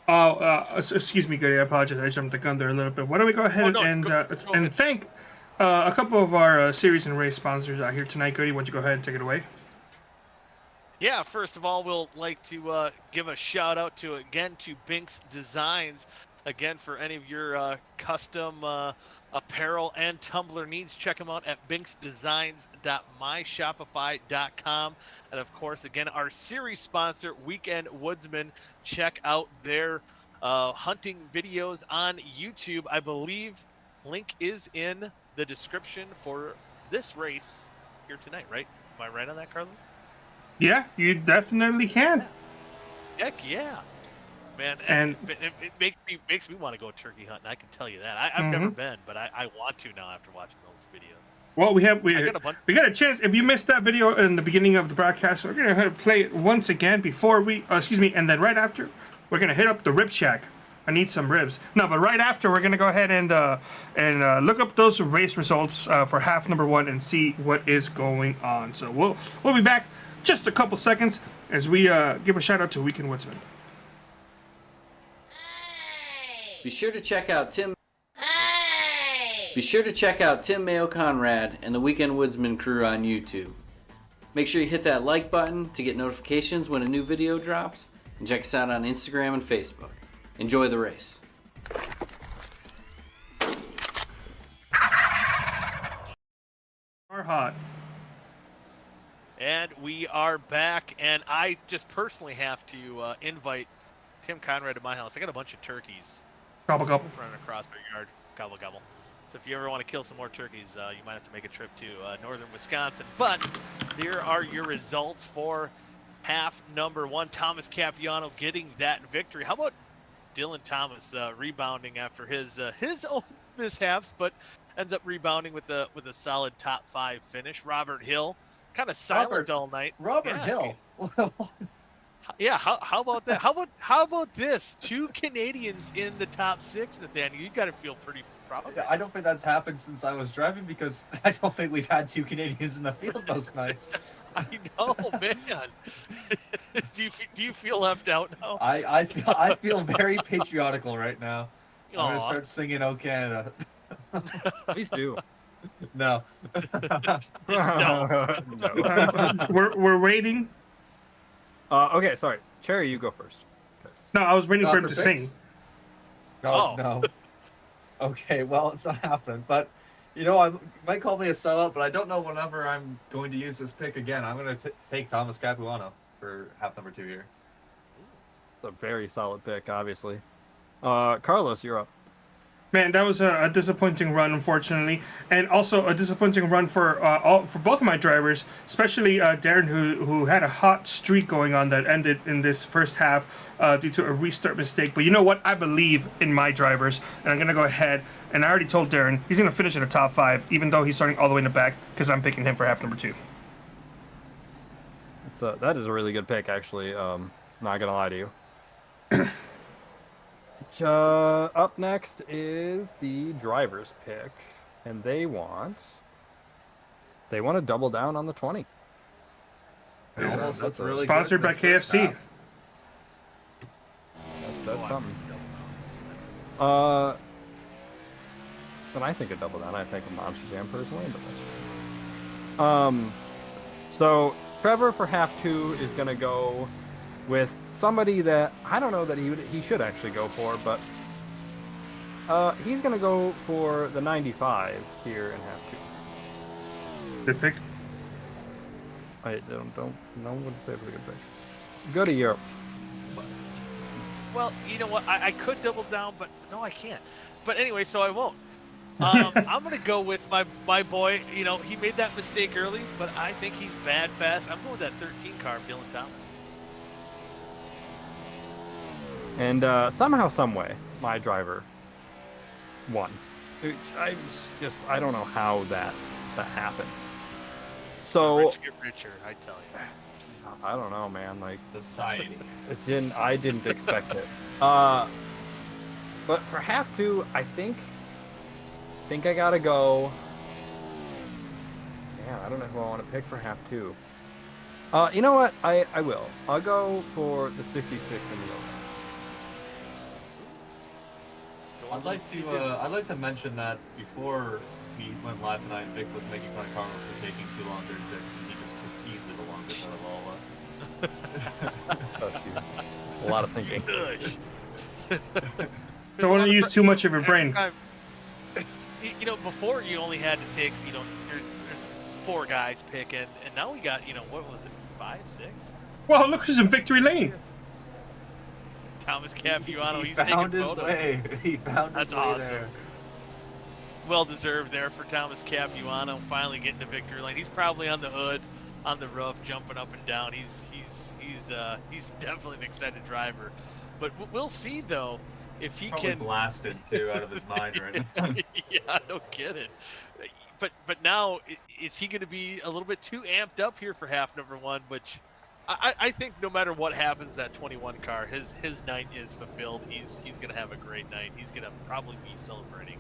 excuse me, Goody, I apologize. I jumped the gun there a little bit. Why don't we go ahead go ahead. thank a couple of our series and race sponsors out here tonight. Goody, why don't you go ahead and take it away? Yeah, first of all, we'll like to give a shout out to Binks Designs. Again, for any of your custom apparel and tumbler needs, check them out at binksdesigns.myshopify.com. And of course, again, our series sponsor, Weekend Woodsmen. Check out their hunting videos on YouTube. I believe link is in the description for this race here tonight, right? Am I right on that, Carlos? Yeah, you definitely can. Heck yeah, man! And it makes me want to go turkey hunting. I can tell you that. I've never been, but I want to now after watching those videos. Well, we got a chance. If you missed that video in the beginning of the broadcast, we're gonna go ahead and play it once again before we, and then right after, we're gonna hit up the rib shack. I need some ribs. No, but right after, we're gonna go ahead and look up those race results for half number 1 and see what is going on. So we'll be back just a couple seconds as we give a shout out to Weekend Woodsman. Be sure to check out Tim Mayo Conrad and the Weekend Woodsman crew on YouTube. Make sure you hit that like button to get notifications when a new video drops, and check us out on Instagram and Facebook. Enjoy the race. Are hot. And we are back, and I just personally have to invite Tim Conrad to my house. I got a bunch of turkeys Gobble gobble. running across our yard. Gobble gobble. So if you ever want to kill some more turkeys, you might have to make a trip to northern Wisconsin. But there are your results for half number 1. Thomas Capuano getting that victory. How about Dylan Thomas rebounding after his own mishaps, but ends up rebounding with a solid top 5 finish. Robert Hill, kind of silent all night. Robert Hill. Yeah, how about that? How about this? 2 Canadians in the top 6, Nathaniel. You got to feel pretty proud of that. I don't think that's happened since I was driving, because I don't think we've had 2 Canadians in the field most nights. I know, man. do you feel left out now? I feel very patriotical right now. I'm Aw. gonna start singing "O Canada." Please do. No. No. We're waiting. Okay, sorry. Cherry, you go first. 'Cause- No, I was waiting for him for to Vince? sing. No, Oh. no. Okay, well, it's not happening. But, you know, you might call me a sellout, but I don't know whenever I'm going to use this pick again. I'm going to take Thomas Capuano for half number 2 here. It's a very solid pick, obviously. Carlos, you're up. Man, that was a disappointing run, unfortunately, and also a disappointing run for both of my drivers, especially Darren, who had a hot streak going on that ended in this first half due to a restart mistake. But you know what? I believe in my drivers, and I'm gonna go ahead. And I already told Darren he's gonna finish in the top 5, even though he's starting all the way in the back, because I'm picking him for half number 2. That is a really good pick, actually. Not gonna lie to you. Up next is the driver's pick, and they want they want to double down on the 20. It almost looks really Sponsored good by this first KFC. half. That's something. When I think of double down, I think of Monster Jam personally, but that's just... So Trevor for half 2 is gonna go with somebody that I don't know that he should actually go for, but he's gonna go for the 95 here in half 2. Good pick. I don't no one would say it was a good pick. Go to Europe. Well, you know what? I could double down, but no, I can't. But anyway, so I won't. I'm gonna go with my boy. You know, he made that mistake early, but I think he's bad fast. I'm going with that 13 car, Dylan Thomas. And somehow, some way, my driver won. I don't know how that happens. So Rich get richer, I tell you. I don't know, man. Like Society. I didn't expect it. But for half 2, I think I gotta go. Yeah, I don't know who I want to pick for half 2. You know what? I will. I'll go for the 66 in the open. I'd like to mention that before we went live tonight, Vic was making fun of Carlos for taking too long during picks, and he just took easily the longest out of all of us. Oh, shoot. It's a lot of thinking. Don't want to use too much of your brain. You know, before you only had to pick, you know, there's 4 guys picking, and now we got, you know, what was it, 5, 6? Well, look who's in victory lane. Thomas Capuano, He he's found taking his photos. way. He found his That's way awesome. there. Well deserved there for Thomas Capuano, finally getting to victory lane. He's probably on the hood, on the roof, jumping up and down. He's definitely an excited driver. But we'll see though if he Probably can blasted too out of his mind right now. Yeah, no kidding. But now is he going to be a little bit too amped up here for half number 1? Which I think no matter what happens, that 21 car, his night is fulfilled. He's going to have a great night. He's going to probably be celebrating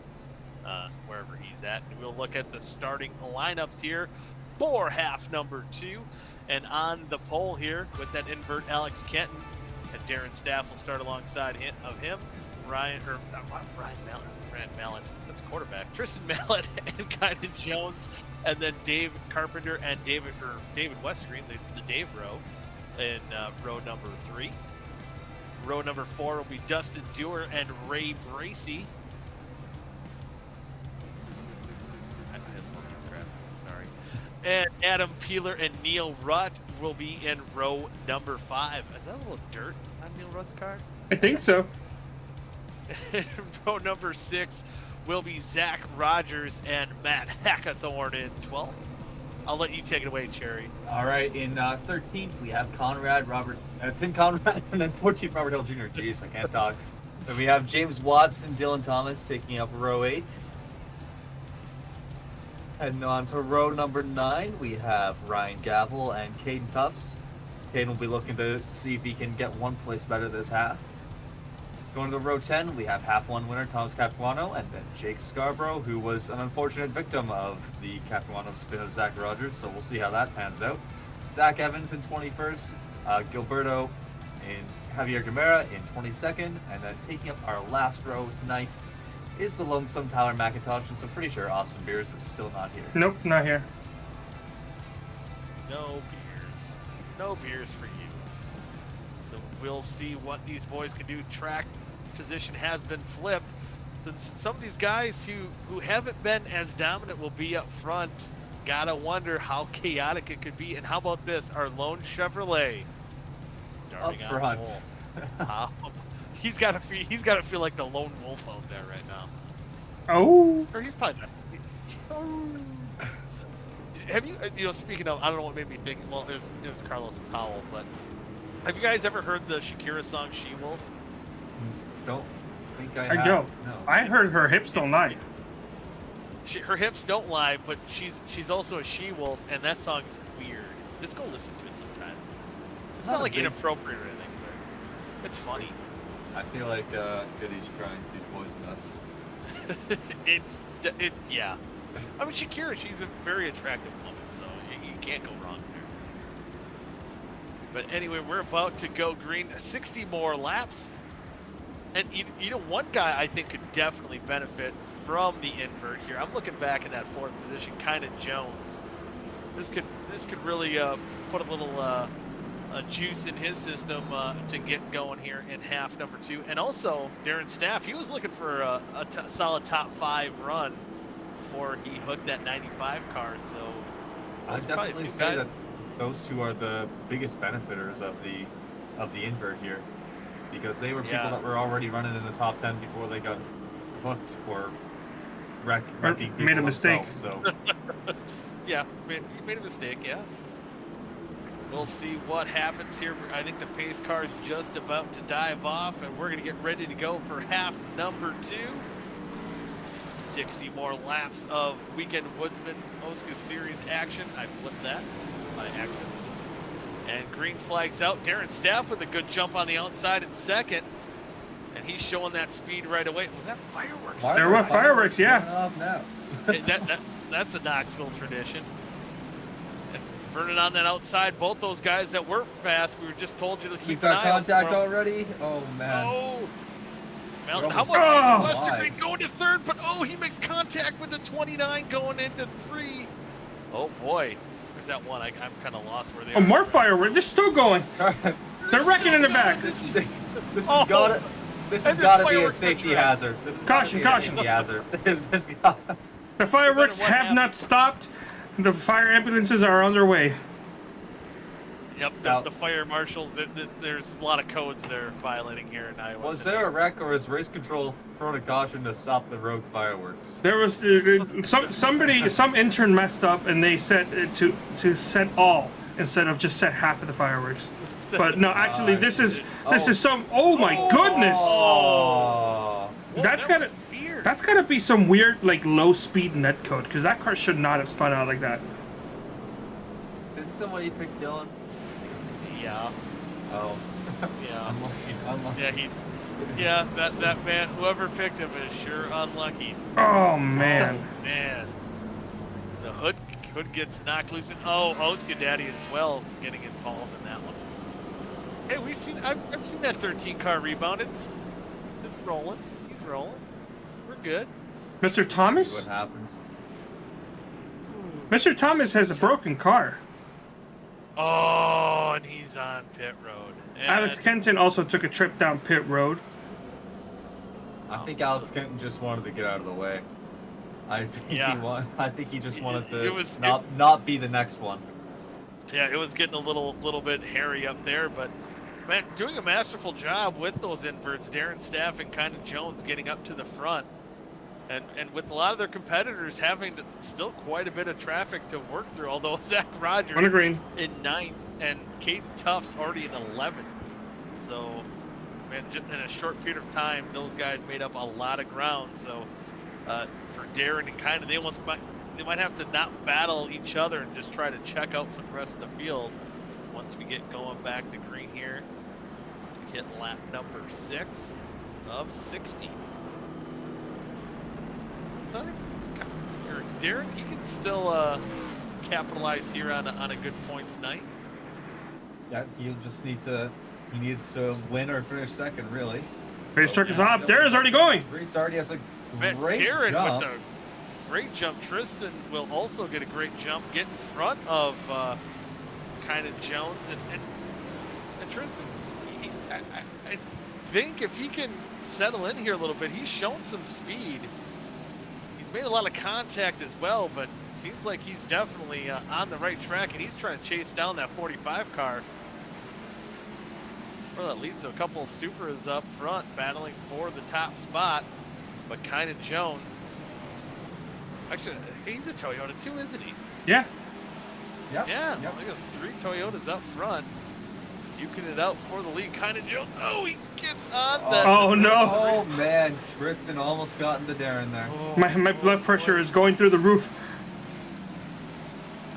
wherever he's at. And we'll look at the starting lineups here for half number 2. And on the pole here with that invert Alex Kenton, and Darren Staff will start alongside of him. Ryan Mallett, that's quarterback. Tristan Mallett and Kynan Jones, and then Dave Carpenter and David Westgreen, the Dave row, in row number 3. Row number 4 will be Dustin Dewar and Ray Bracey. I'm sorry. And Adam Peeler and Neil Rutt will be in row number 5. Is that a little dirt on Neil Rutt's card? I think so. Row number 6 will be Zach Rogers and Matt Hackathorn in 12th. I'll let you take it away, Cherry. All right, in 13th we have Tim Conrad, and then 14th Robert Hill Jr. Jeez, I can't talk. Then we have James Watson, Dylan Thomas taking up row 8. Heading on to row number 9, we have Ryan Gavel and Caden Tufts. Caden will be looking to see if he can get one place better this half. Going to row 10, we have half 1 winner Thomas Capuano, and then Jake Scarborough, who was an unfortunate victim of the Capuano spin of Zach Rogers, so we'll see how that pans out. Zach Evans in 21st, Gilberto and Javier Gamera in 22nd, and then taking up our last row tonight is the lonesome Tyler McIntosh, and so I'm pretty sure Austin Beers is still not here. Nope, not here. No beers. No beers for you. So we'll see what these boys can do. Track position has been flipped. Some of these guys who haven't been as dominant will be up front. Gotta wonder how chaotic it could be. And how about this? Our lone Chevrolet darting Up front. on pole. He's gotta feel like the lone wolf out there right now. Oh. Or he's probably not. Have you, speaking of, I don't know what made me think, well, it was Carlos's howl, but have you guys ever heard the Shakira song She-Wolf? Don't think I I have. don't. No. I heard her hips don't lie. Her hips don't lie, but she's also a she-wolf, and that song's weird. Just go listen to it sometime. It's not like inappropriate or anything, but it's funny. I feel like Goody's trying to poison us. Yeah. I mean, Shakira, she's a very attractive woman. can't go wrong there. But anyway, we're about to go green. 60 more laps. And you know, one guy I think could definitely benefit from the invert here. I'm looking back in that fourth position, kind of Jones. This could really put a little juice in his system to get going here in half number 2. And also Darren Staff, he was looking for a solid top 5 run before he hooked that 95 car. So I'd definitely say that those two are the biggest benefiters of the invert here, because they were people that were already running in the top 10 before they got hooked or wrecking made a mistake. So yeah, you made a mistake. Yeah. We'll see what happens here. I think the pace car is just about to dive off, and we're going to get ready to go for half number 2. 60 more laps of Weekend Woodsman OSCA Series action. I flipped that by accident. And green flags out. Darren Staff with a good jump on the outside in second. And he's showing that speed right away. Was that fireworks? There were fireworks, yeah. Off now. That's a Knoxville tradition. And burning on that outside, both those guys that were fast, we were just told you to keep an eye out. Contact already? Oh, man. Oh. Well, how about Western Green going to third, but he makes contact with the 29 going into 3. Oh boy, there's that one. I'm kind of lost where they are. More fireworks. They're still going. They're wrecking in the back. This has got to be a safety hazard. Caution. Hazard. The fireworks have not stopped. The fire ambulances are on their way. Yep, the fire marshals, there's a lot of codes they're violating here in Iowa. Was there a wreck, or is race control throwing a caution to stop the rogue fireworks? There was some intern messed up, and they set it to set all instead of just set half of the fireworks. But no, actually, this is some. Oh my goodness! Oh. That's gotta be some weird like low speed net code, because that car should not have spun out like that. Didn't somebody pick Dylan? Yeah. Oh. Yeah. Unlucky. Yeah, that man, whoever picked him is sure unlucky. Oh man. Oh, man. The hood gets knocked loose, and OSCA Daddy as well getting involved in that one. Hey, I've seen that 13 car rebound. It's rolling. He's rolling. We're good. Mr. Thomas? What happens? Mr. Thomas has a broken car. Oh, and he's on pit road. And Alex Kenton also took a trip down pit road. I think Alex Kenton just wanted to get out of the way. I think he just wanted to not be the next one. Yeah, it was getting a little bit hairy up there, but man, doing a masterful job with those inverts. Darren Staff and kind of Jones getting up to the front. And with a lot of their competitors having still quite a bit of traffic to work through, although Zach Rogers in 9th and Caden Tuff's already in 11th. So, man, just in a short period of time, those guys made up a lot of ground. So, for Darren and kind of, they might have to not battle each other and just try to check out for the rest of the field once we get going back to green here. To hit lap number 6 of 60. So I think Darren, he can still capitalize here on a good points night. Yeah, he needs to win or finish second, really. Race truck is off. Darren's already going. Restart. He has a great Darren jump. with a great jump. Tristan will also get a great jump, get in front of kind of Jones and Tristan. I think if he can settle in here a little bit, he's shown some speed. He's made a lot of contact as well, but it seems like he's definitely on the right track, and he's trying to chase down that 45 car. Well, that leads to a couple of Supras up front battling for the top spot, but kind of Jones. Actually, he's a Toyota too, isn't he? Yeah. Yeah. Look at 3 Toyotas up front. Duking it out for the lead. Kind of Jones. Oh, he gets on that. Oh no. Oh man, Tristan almost got into Darren there. Oh, My blood pressure is going through the roof.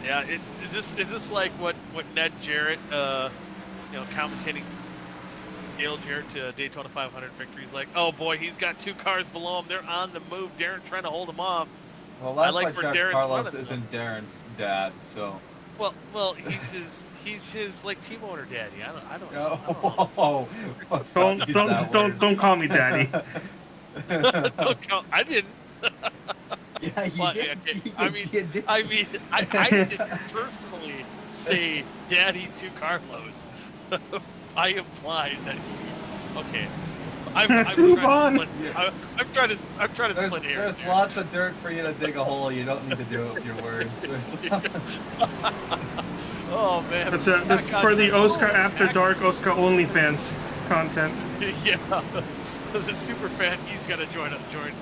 Yeah, is this like what Ned Jarrett, commentating Dale Jarrett to Daytona 500 victories? Like, oh boy, he's got 2 cars below him. They're on the move. Darren trying to hold him off. Well, last I like I where checked, Darren's Carlos running, isn't Darren's dad, so. Well, he's his like team owner daddy. I don't Oh, let's not use that word. Don't call me daddy. don't count. I didn't. Yeah, you Well, did. okay, You did. I didn't personally say daddy to Carlos. I implied that. Okay. Let's move on. I'm trying to split hairs. There's lots of dirt for you to dig a hole. You don't need to do it with your words. Oh man. That's for the OSCA After Dark OSCA OnlyFans content. Yeah. The super fan, he's got to join.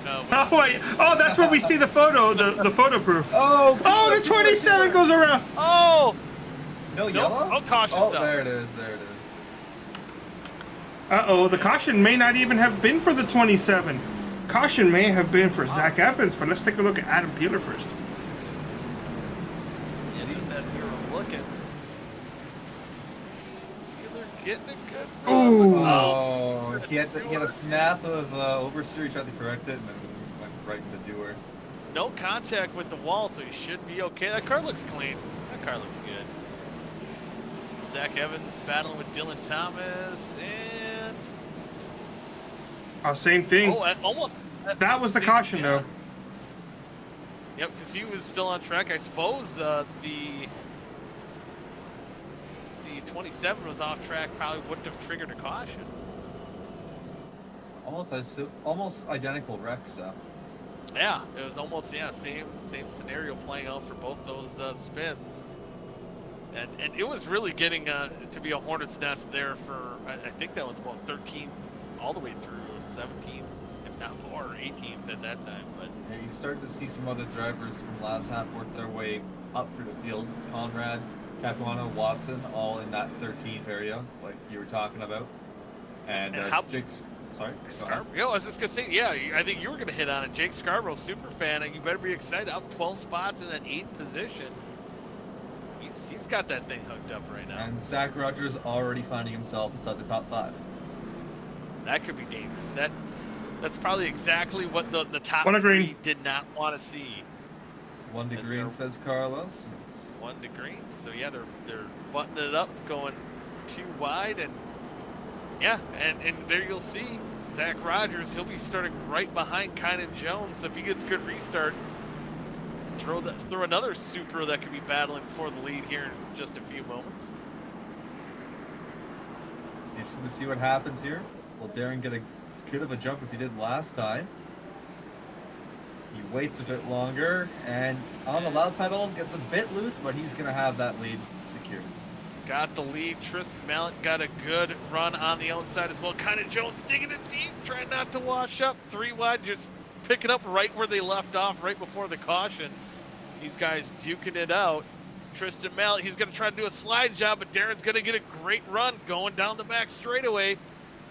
Oh wait! Oh, that's where we see the photo, the photo proof. Oh, the 27 goes around. Oh. No yellow? Oh, caution's up. There it is. Uh-oh, the caution may not even have been for the 27. Caution may have been for Zach Evans, but let's take a look at Adam Peeler first. Yeah, he was that hero looking. Peeler getting a good run. Ooh. Oh, he had a snap of oversteer. He tried to correct it, and then went right into doer. No contact with the wall, so he should be okay. That car looks clean. That car looks good. Zach Evans battling with Dylan Thomas, and Same thing. almost. That was the caution, though. Yep, because he was still on track. I suppose the 27 was off track. Probably wouldn't have triggered a caution. Almost identical wrecks. Yeah, it was almost same scenario playing out for both those spins. And it was really getting to be a hornet's nest there for, I think that was about 13th all the way through 17th, if not more, or 18th at that time. But yeah, you started to see some other drivers from last half work their way up through the field. Conrad, Capuano, Watson, all in that 13th area, like you were talking about. And Jake's, sorry? Yeah, I was just going to say, yeah, I think you were going to hit on it. Jake Scarborough, super fan, and you better be excited. Up 12 spots in that 8th position. He's got that thing hooked up right now. And Zach Rogers already finding himself inside the top 5. That could be dangerous. That's probably exactly what the top One to 3 green. did not want to see. 1 to green, says Carlos. 1 to green. So yeah, they're buttoning it up, going too wide, and yeah, and there you'll see Zach Rogers. He'll be starting right behind Kynan Jones. So if he gets good restart, throw another Supra that could be battling for the lead here in just a few moments. Interesting to see what happens here. Will Darren get as good of a jump as he did last time? He waits a bit longer, and on the loud pedal, gets a bit loose, but he's going to have that lead secured. Got the lead. Tristan Mallet got a good run on the outside as well. Kynan Jones digging it deep, trying not to wash up. 3 wide, just picking up right where they left off, right before the caution. These guys duking it out. Tristan Mallet, he's going to try to do a slide job, but Darren's going to get a great run going down the back straightaway.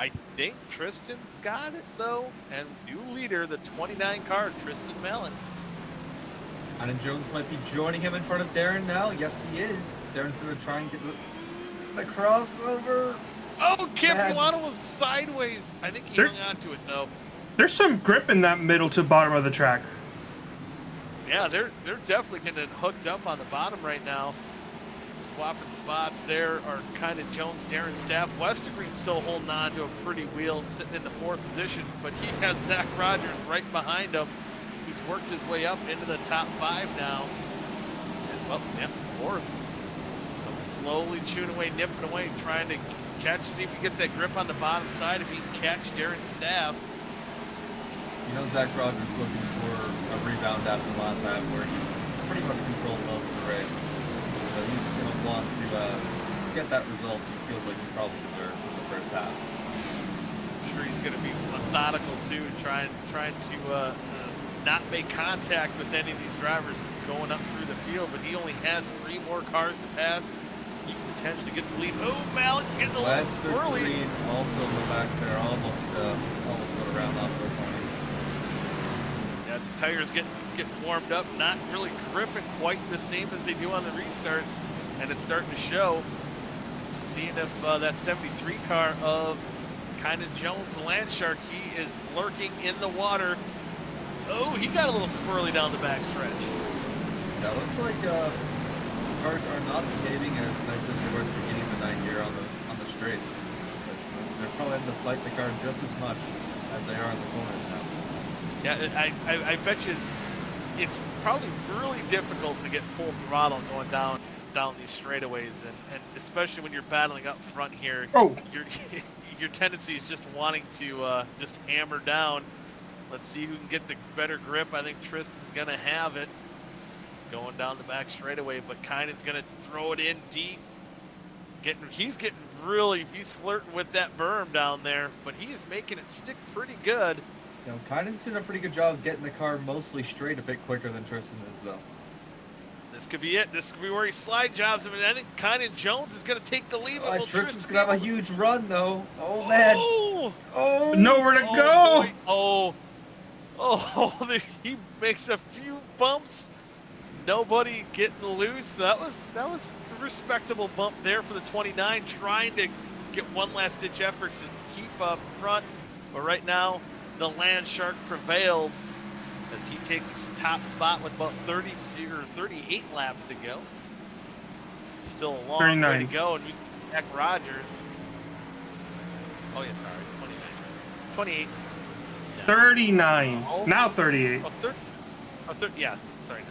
I think Tristan's got it, though. And new leader, the 29 car, Tristan Mallet. And Jones might be joining him in front of Darren now. Yes, he is. Darren's going to try and get the crossover. Oh, Capuano was sideways. I think he hung on to it, though. There's some grip in that middle to bottom of the track. Yeah, they're definitely getting hooked up on the bottom right now. Swapping spots there are kind of Jones, Darren Staff. Westergreen's still holding on to a pretty wheel, sitting in the 4th position, but he has Zach Rogers right behind him, who's worked his way up into the top 5 now. And, well, yeah, 4th. So slowly chewing away, nipping away, trying to catch, see if he gets that grip on the bottom side, if he can catch Darren Staff. You know Zach Rogers looking for a rebound after the last half where he pretty much controlled most of the race. So he's going to want to get that result he feels like he probably deserved in the first half. I'm sure he's going to be methodical too, trying to not make contact with any of these drivers going up through the field, but he only has 3 more cars to pass. He can potentially get the lead. Oh, Mallet getting a little squirrely. Green also in the back there, almost went around off the corner. Yeah, the tires getting warmed up, not really gripping quite the same as they do on the restarts, and it's starting to show. Seeing if that 73 car of Kynan Jones, Landshark, he is lurking in the water. Oh, he got a little squirrely down the back stretch. Yeah, looks like cars are not behaving as nice as they were at the beginning of the night here on the straights. But they're probably having to fight the car just as much as they are in the corners now. Yeah, I bet you it's probably really difficult to get full throttle going down these straightaways, and especially when you're battling up front here. Oh. Your tendency is just wanting to just hammer down. Let's see who can get the better grip. I think Tristan's gonna have it going down the back straightaway, but Kynan's gonna throw it in deep. He's flirting with that berm down there, but he is making it stick pretty good. You know, Kynan's doing a pretty good job of getting the car mostly straight a bit quicker than Tristan is, though. This could be it. This could be where he slide jobs him. And I think Kynan Jones is going to take the lead. Tristan's going to have a huge run, though. Oh, man. Oh. Nowhere to go. Boy. He makes a few bumps. Nobody getting loose. That was a respectable bump there for the 29, trying to get one last ditch effort to keep up front. But right now, the Land Shark prevails as he takes his top spot with about 32 or 38 laps to go. Still a long 39. way to go, and Zach Rogers. Oh yeah, sorry, 29, 28. Yeah. 39. Now 38. Yeah, sorry.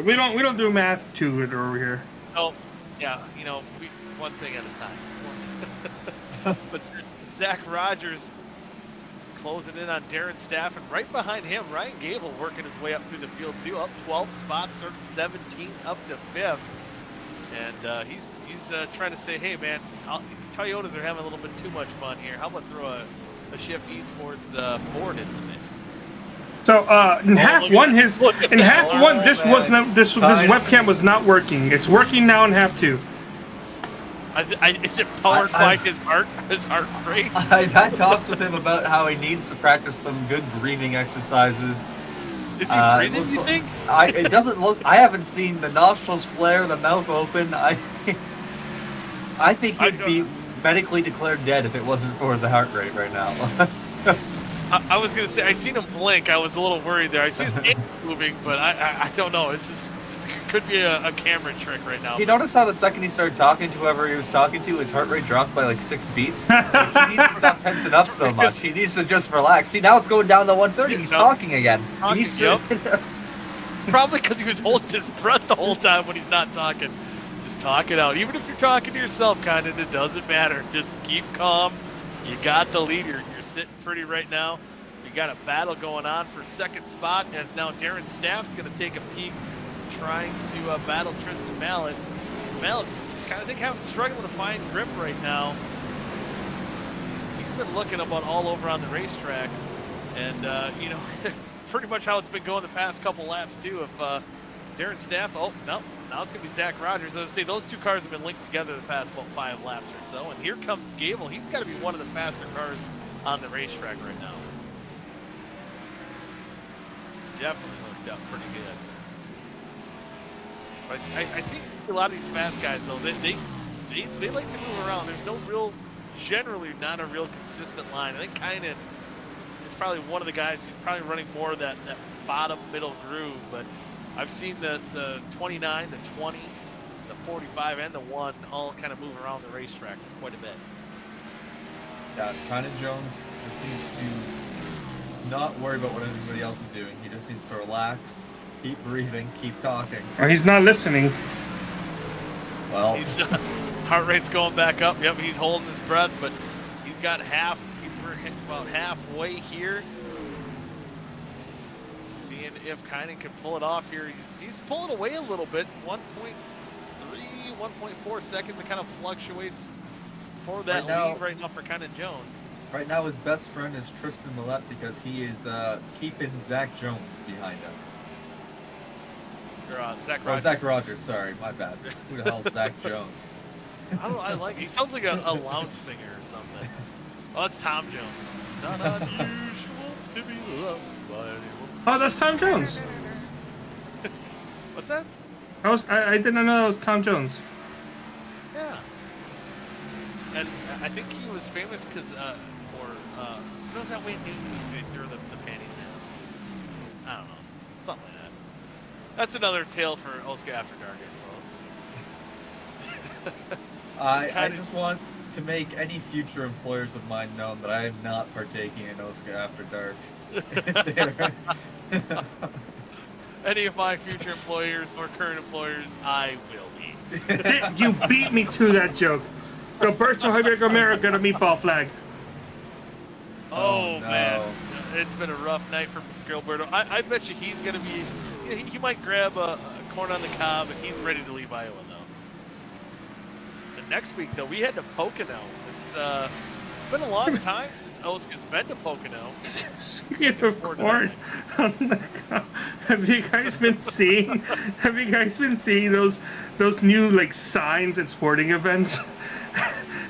We don't do math to it over here. Oh, yeah, one thing at a time. But Zach Rogers closing in on Darren Staff, and right behind him, Ryan Gable working his way up through the field too, up 12 spots, starting 17th, up to 5th. And he's trying to say, hey man, Toyotas are having a little bit too much fun here. How about throw a Shift Esports Ford in the mix? So in half one, this webcam was not working. It's working now in half two. Is it powered by his heart rate? I've had talks with him about how he needs to practice some good breathing exercises. Is he breathing, you think? It doesn't look... I haven't seen the nostrils flare, the mouth open. I think he'd be medically declared dead if it wasn't for the heart rate right now. I was going to say, I seen him blink. I was a little worried there. I see his hand moving, but I don't know. It could be a camera trick right now. You notice how the second he started talking to whoever he was talking to, his heart rate dropped by like 6 beats? Like, he needs to stop tensing up so much. He needs to just relax. See, now it's going down to 130. He's talking again. Probably because he was holding his breath the whole time when he's not talking. Just talk it out. Even if you're talking to yourself, kind of, it doesn't matter. Just keep calm. You got the lead. You're sitting pretty right now. You got a battle going on for second spot, as now Darren Staff's going to take a peek, trying to battle Tristan Mallet. Mallet's kind of struggling to find grip right now. He's been looking about all over on the racetrack, and pretty much how it's been going the past couple laps too. If Darren Staff, now it's gonna be Zach Rogers. As I say, those two cars have been linked together the past about 5 laps or so, and here comes Gable. He's got to be one of the faster cars on the racetrack right now. Definitely hooked up pretty good. But I think a lot of these fast guys, though, they like to move around. There's generally not a real consistent line. I think Kynan is probably one of the guys who's probably running more of that bottom middle groove. But I've seen the 29, the 20, the 45, and the 1 all kind of move around the racetrack quite a bit. Yeah, Kynan Jones just needs to not worry about what anybody else is doing. He just needs to relax. Keep breathing, keep talking. Or he's not listening. Well, he's heart rate's going back up. Yep, he's holding his breath, but he's got about halfway here. Seeing if Kynan can pull it off here. He's pulling away a little bit. 1.3, 1.4 seconds. It kind of fluctuates for that lead right now for Kynan Jones. Right now, his best friend is Tristan Millette because he is keeping Zach Jones behind him. Zach Rogers. Zach Rogers, sorry, my bad. Who the hell's Zach Jones? I like it. He sounds like a lounge singer or something. Oh, that's Tom Jones. Not unusual to be loved by anyone. Oh, that's Tom Jones. What's that? I didn't know that was Tom Jones. Yeah. And I think he was famous because what was that Wayne Newton music threw the panties in? I don't know. Something like that. That's another tale for OSCA After Dark, I suppose. I just want to make any future employers of mine known that I am not partaking in OSCA After Dark. Any of my future employers or current employers, I will be. You beat me to that joke. Roberto Javier Gomero got a meatball flag. Oh, no. man, it's been a rough night for Gilberto. I bet you he's gonna be. He might grab a corn on the cob, and he's ready to leave Iowa though. The next week though, we head to Pocono. It's been a long time since OSCA's been to Pocono. Speaking of corn on the cob, have you guys been seeing? Have you guys been seeing those new like signs at sporting events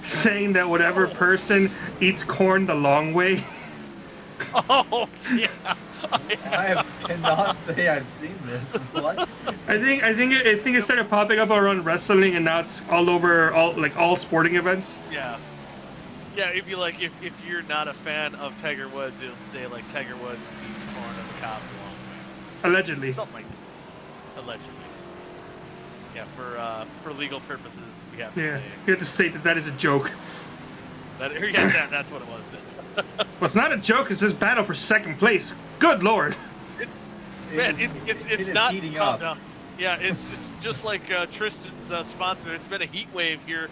saying that whatever person eats corn the long way? Oh yeah. I cannot say I've seen this. What? I think it started popping up around wrestling, and now it's all over all sporting events. Yeah. Yeah, if you're not a fan of Tiger Woods, it'll say like Tiger Woods eats corn on the cob the long way. Allegedly. Something like that. Allegedly. Yeah, for legal purposes, we have to Yeah, say. you have to state that is a joke. That's what it was. Well, it's not a joke. It's this battle for second place. Good lord. Man, It it's is not heating calm up. down. Yeah, it's just like Tristan's sponsor. It's been a heat wave here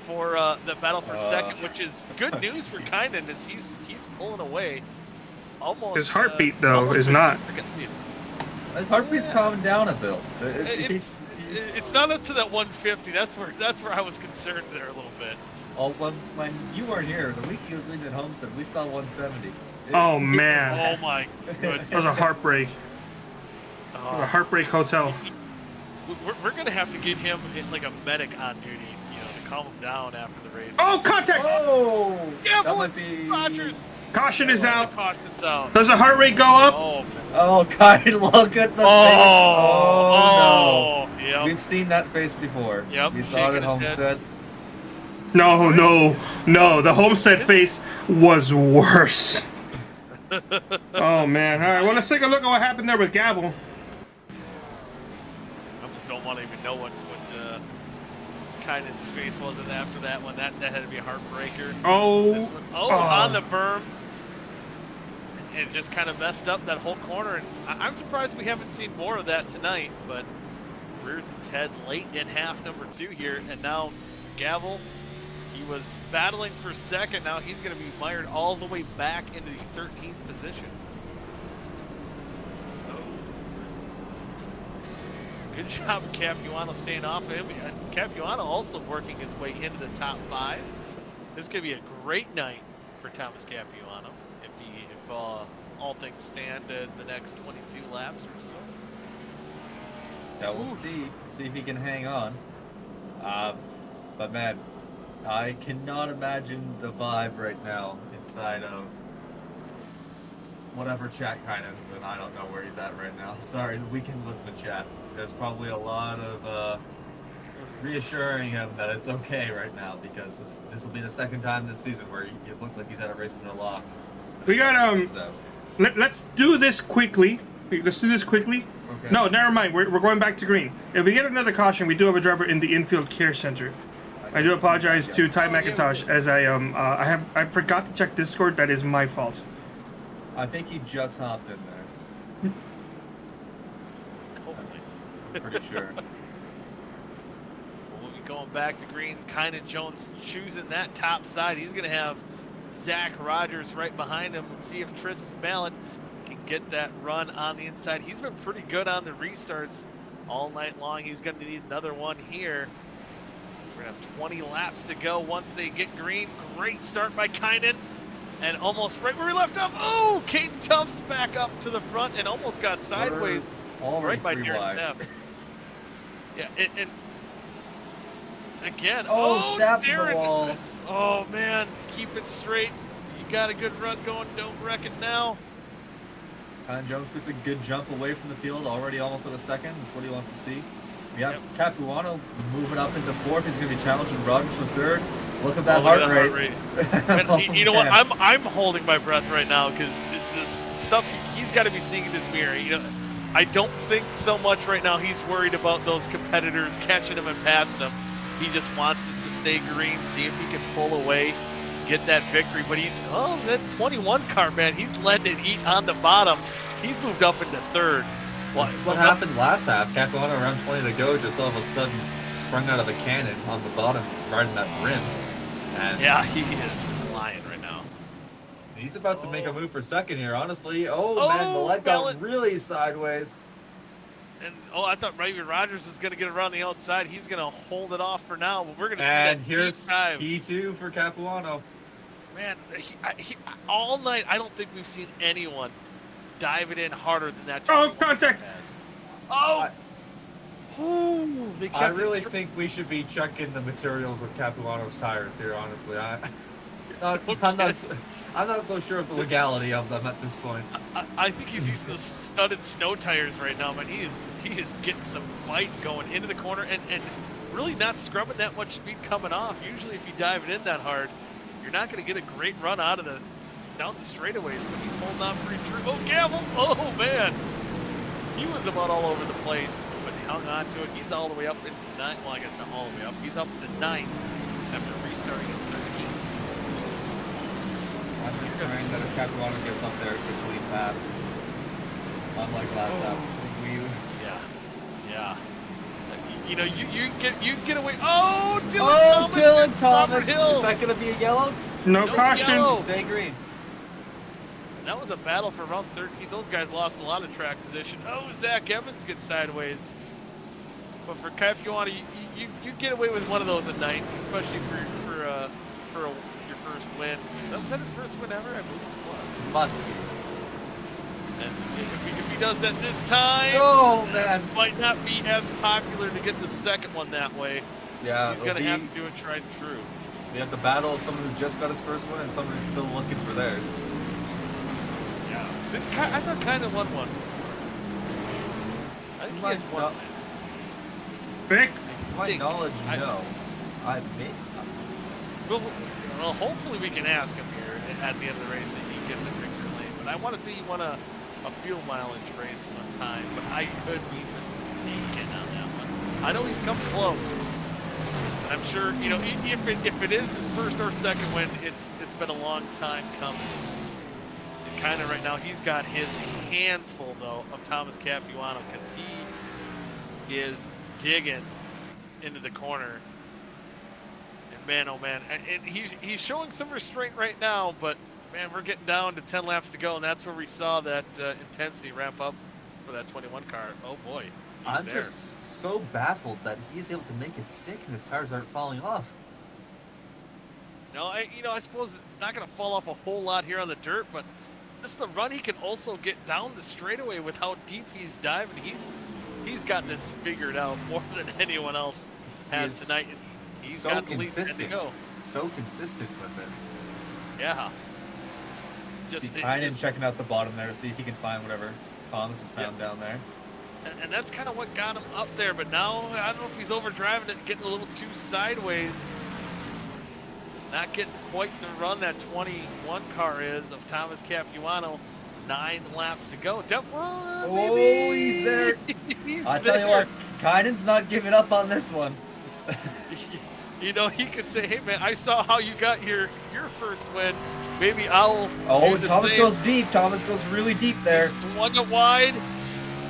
for the battle for second, which is good news for Kynan as he's pulling away. Almost. His heartbeat though almost is not. His heartbeat's calming down a bit. It's not up to that 150. That's where I was concerned there a little bit. Oh, when you weren't here, the week he was leaving at Homestead, we saw 170. Oh man, Oh my goodness. that was a heartbreak. It was a heartbreak hotel. We're gonna have to get him like a medic on duty, to calm him down after the race. Oh, contact! Oh! Yeah, that boy, might be... Rogers. Caution is out. Caution's out. Does the heart rate go up? Oh, man. Oh, God, look at the face. Oh, no. Yep. We've seen that face before. Yep, We saw it at shaking his head. Homestead. No. The Homestead face was worse. Oh man. All right. Well, let's take a look at what happened there with Gavel. I just don't want to even know what Kynan's face was after that one. That had to be a heartbreaker. Oh. On the berm. And it just kind of messed up that whole corner. And I'm surprised we haven't seen more of that tonight. But rears its head late in half number 2 here. And now Gavel, he was battling for second. Now he's going to be mired all the way back into the 13th position. Good job, Capuano staying off of him. Capuano also working his way into the top 5. This could be a great night for Thomas Capuano if all things stand in the next 22 laps or so. Yeah, we'll see if he can hang on. But man, I cannot imagine the vibe right now inside of whatever chat kind of, and I don't know where he's at right now. Sorry, the Weekend Woodsman chat. There's probably a lot of reassuring him that it's okay right now because this will be the second time this season where you look like he's at a race in the lock. We got Let's do this quickly. Let's do this quickly. Okay. No, never mind. We're going back to green. If we get another caution, we do have a driver in the infield care center. I do apologize to Ty McIntosh as I forgot to check Discord. That is my fault. I think he just hopped in there. I'm pretty sure. We'll be going back to green. Kynan Jones choosing that top side. He's going to have Zach Rogers right behind him and see if Tristan Mallett can get that run on the inside. He's been pretty good on the restarts all night long. He's going to need another one here. We're going to have 20 laps to go once they get green. Great start by Kynan. And almost right where we left off. Oh, Caden Tuff's back up to the front and almost got sideways right by Darren Neff. Yeah, and again. Oh, snaps in the wall. Oh, man. Keep it straight. You got a good run going. Don't wreck it now. Kynan Jones gets a good jump away from the field, already almost at a second. That's what he wants to see. We have Capuano moving up into 4th. He's going to be challenging Rogers for 3rd. Look at that heart rate. And you know what? I'm holding my breath right now because this stuff he's got to be seeing in his mirror. I don't think so much right now he's worried about those competitors catching him and passing him. He just wants this to stay green, see if he can pull away, get that victory. But that 21 car, man, he's letting it eat on the bottom. He's moved up into third. This is what happened last half. Capuano around 20 to go, just all of a sudden sprung out of a cannon on the bottom, riding that rim. And yeah, he is flying right now. He's about to make a move for second here, honestly. Oh man, the lead got really sideways. And I thought Raven Rogers was going to get around the outside. He's going to hold it off for now. But we're going to see that here's deep dive. P2 for Capuano. Man, all night I don't think we've seen anyone dive it in harder than that. Oh, contact! Oh! I really think we should be checking the materials of Capuano's tires here, honestly. I'm not so sure of the legality of them at this point. I think he's using the studded snow tires right now, man. He is getting some bite going into the corner and really not scrubbing that much speed coming off. Usually if you dive it in that hard, you're not going to get a great run out of down the straightaways, but he's holding on pretty true. Oh, Gavel! Oh, man! He was about all over the place, but he hung on to it. He's all the way up into 9th. Well, I guess not all the way up. He's up to 9th after restarting at 13th. I'm just praying that if Capuano gets up there, it's a clean pass. Unlike last half. Yeah. You know, you get away. Oh, Dylan Thomas! Dylan Thomas! Hill. Is that going to be a yellow? No caution. Yellow. Stay green. That was a battle for round 13. Those guys lost a lot of track position. Oh, Zach Evans gets sideways. But for Capuano, you get away with one of those at night, especially for your first win. Was that his first win ever? I believe it was. Must be. And if he does that this time, man, it might not be as popular to get the second one that way. Yeah, he's gonna have to do it tried and true. We have the battle of someone who just got his first win and someone who's still looking for theirs. Yeah, I thought kind of won one. I think he has one. Vic? To my knowledge, no. I may. Well, hopefully we can ask him here at the end of the race if he gets it Victor Lane. But I want to see he won a fuel mileage race one time, but I could be mistaken on that one. I know he's come close. And I'm sure, you know, if it is his first or second win, it's been a long time coming. And kind of right now, he's got his hands full, though, of Thomas Capuano, because he is digging into the corner. And man, oh man, and he's showing some restraint right now, but man, we're getting down to 10 laps to go, and that's where we saw that intensity ramp up for that 21 car. Oh boy. I'm just so baffled that he's able to make it stick and his tires aren't falling off. No, I suppose it's not going to fall off a whole lot here on the dirt, but just the run he can also get down the straightaway with how deep he's diving. He's got this figured out more than anyone else has tonight. He's so got the lead consistent. to go. So consistent with it. Yeah. Checking out the bottom there to see if he can find whatever Thomas has found down there. And that's kind of what got him up there, but now I don't know if he's overdriving it, getting a little too sideways. Not getting quite the run that 21 car is of Thomas Capuano. 9 laps to go. He's there. I tell you what, Kynan's not giving up on this one. You know, he could say, hey man, I saw how you got your first win. Maybe I'll do the Thomas same. Goes deep. Thomas goes really deep there. He's swung it wide.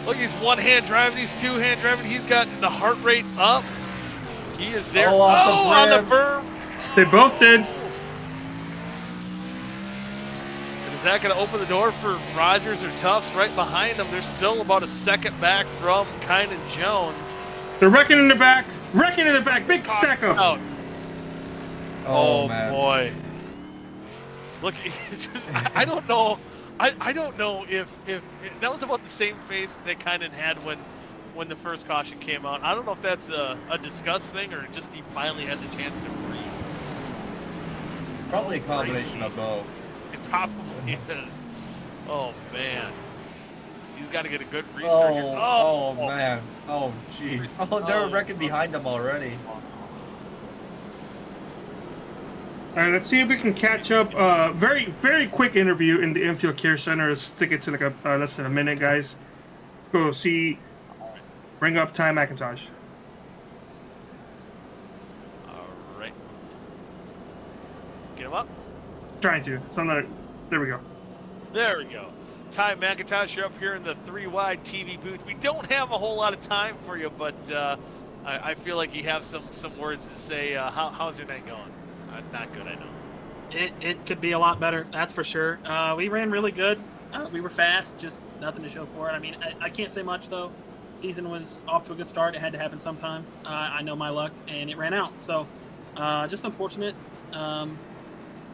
Look, he's one-hand driving, he's two-hand driving. He's got the heart rate up. He is there. On the berm. They both did. And is that going to open the door for Rogers or Tufts right behind them? They're still about a second back from Kynan Jones. They're wrecking in the back. Wrecking in the back. Big sack up. Oh man. Boy. Look, I don't know. I don't know if that was about the same face that Kynan had when the first caution came out. I don't know if that's a disgust thing or just he finally has a chance to breathe. Probably a combination of both. It probably is. Oh man. He's got to get a good restart here. Oh man. Oh jeez. Oh, they're wrecking behind him already. All right, let's see if we can catch up. Very, very quick interview in the infield care center. Let's stick it to like less than a minute, guys. Go see. Bring up Ty McIntosh. All right. Get him up. Trying to. So I'm not. There we go. There we go. Ty McIntosh, you're up here in the 3-wide TV booth. We don't have a whole lot of time for you, but I feel like you have some words to say. How's your night going? Not good, I know. It could be a lot better, that's for sure. We ran really good. We were fast, just nothing to show for it. I mean, I can't say much, though. Season was off to a good start. It had to happen sometime. I know my luck, and it ran out. So, just unfortunate.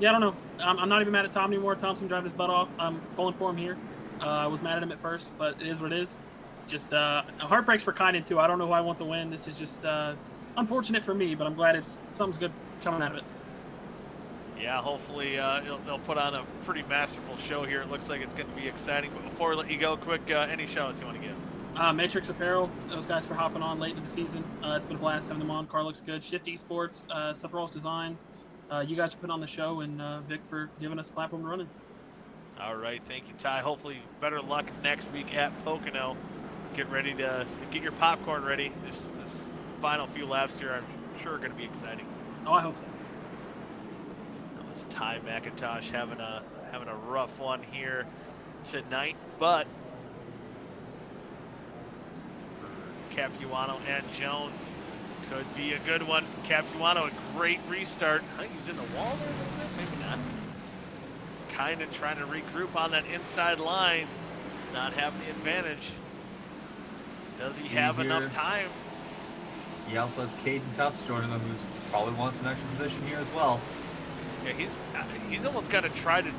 Yeah, I don't know. I'm not even mad at Tom anymore. Tom's been driving his butt off. I'm pulling for him here. I was mad at him at first, but it is what it is. Just heartbreaks for Kynan, too. I don't know who I want to win. This is just unfortunate for me, but I'm glad something's good coming out of it. Yeah, hopefully they'll put on a pretty masterful show here. It looks like it's going to be exciting. But before we let you go, quick, any shout-outs you want to give? Matrix Apparel, those guys for hopping on late into the season. It's been a blast having them on. Car looks good. Shift Esports, Seth Rolls Design. You guys for putting on the show, and Vic for giving us a platform to run in. All right, thank you, Ty. Hopefully better luck next week at Pocono. Get ready to get your popcorn ready. This final few laps here, I'm sure, are going to be exciting. Oh, I hope so. That was Ty McIntosh having a rough one here tonight, but Capuano and Jones could be a good one. Capuano, a great restart. I think he's in the wall there a little bit, maybe not. Kind of trying to regroup on that inside line, not having the advantage. Does he have enough time? He also has Caden Tufts joining him, who probably wants an extra position here as well. Yeah, he's almost got to try to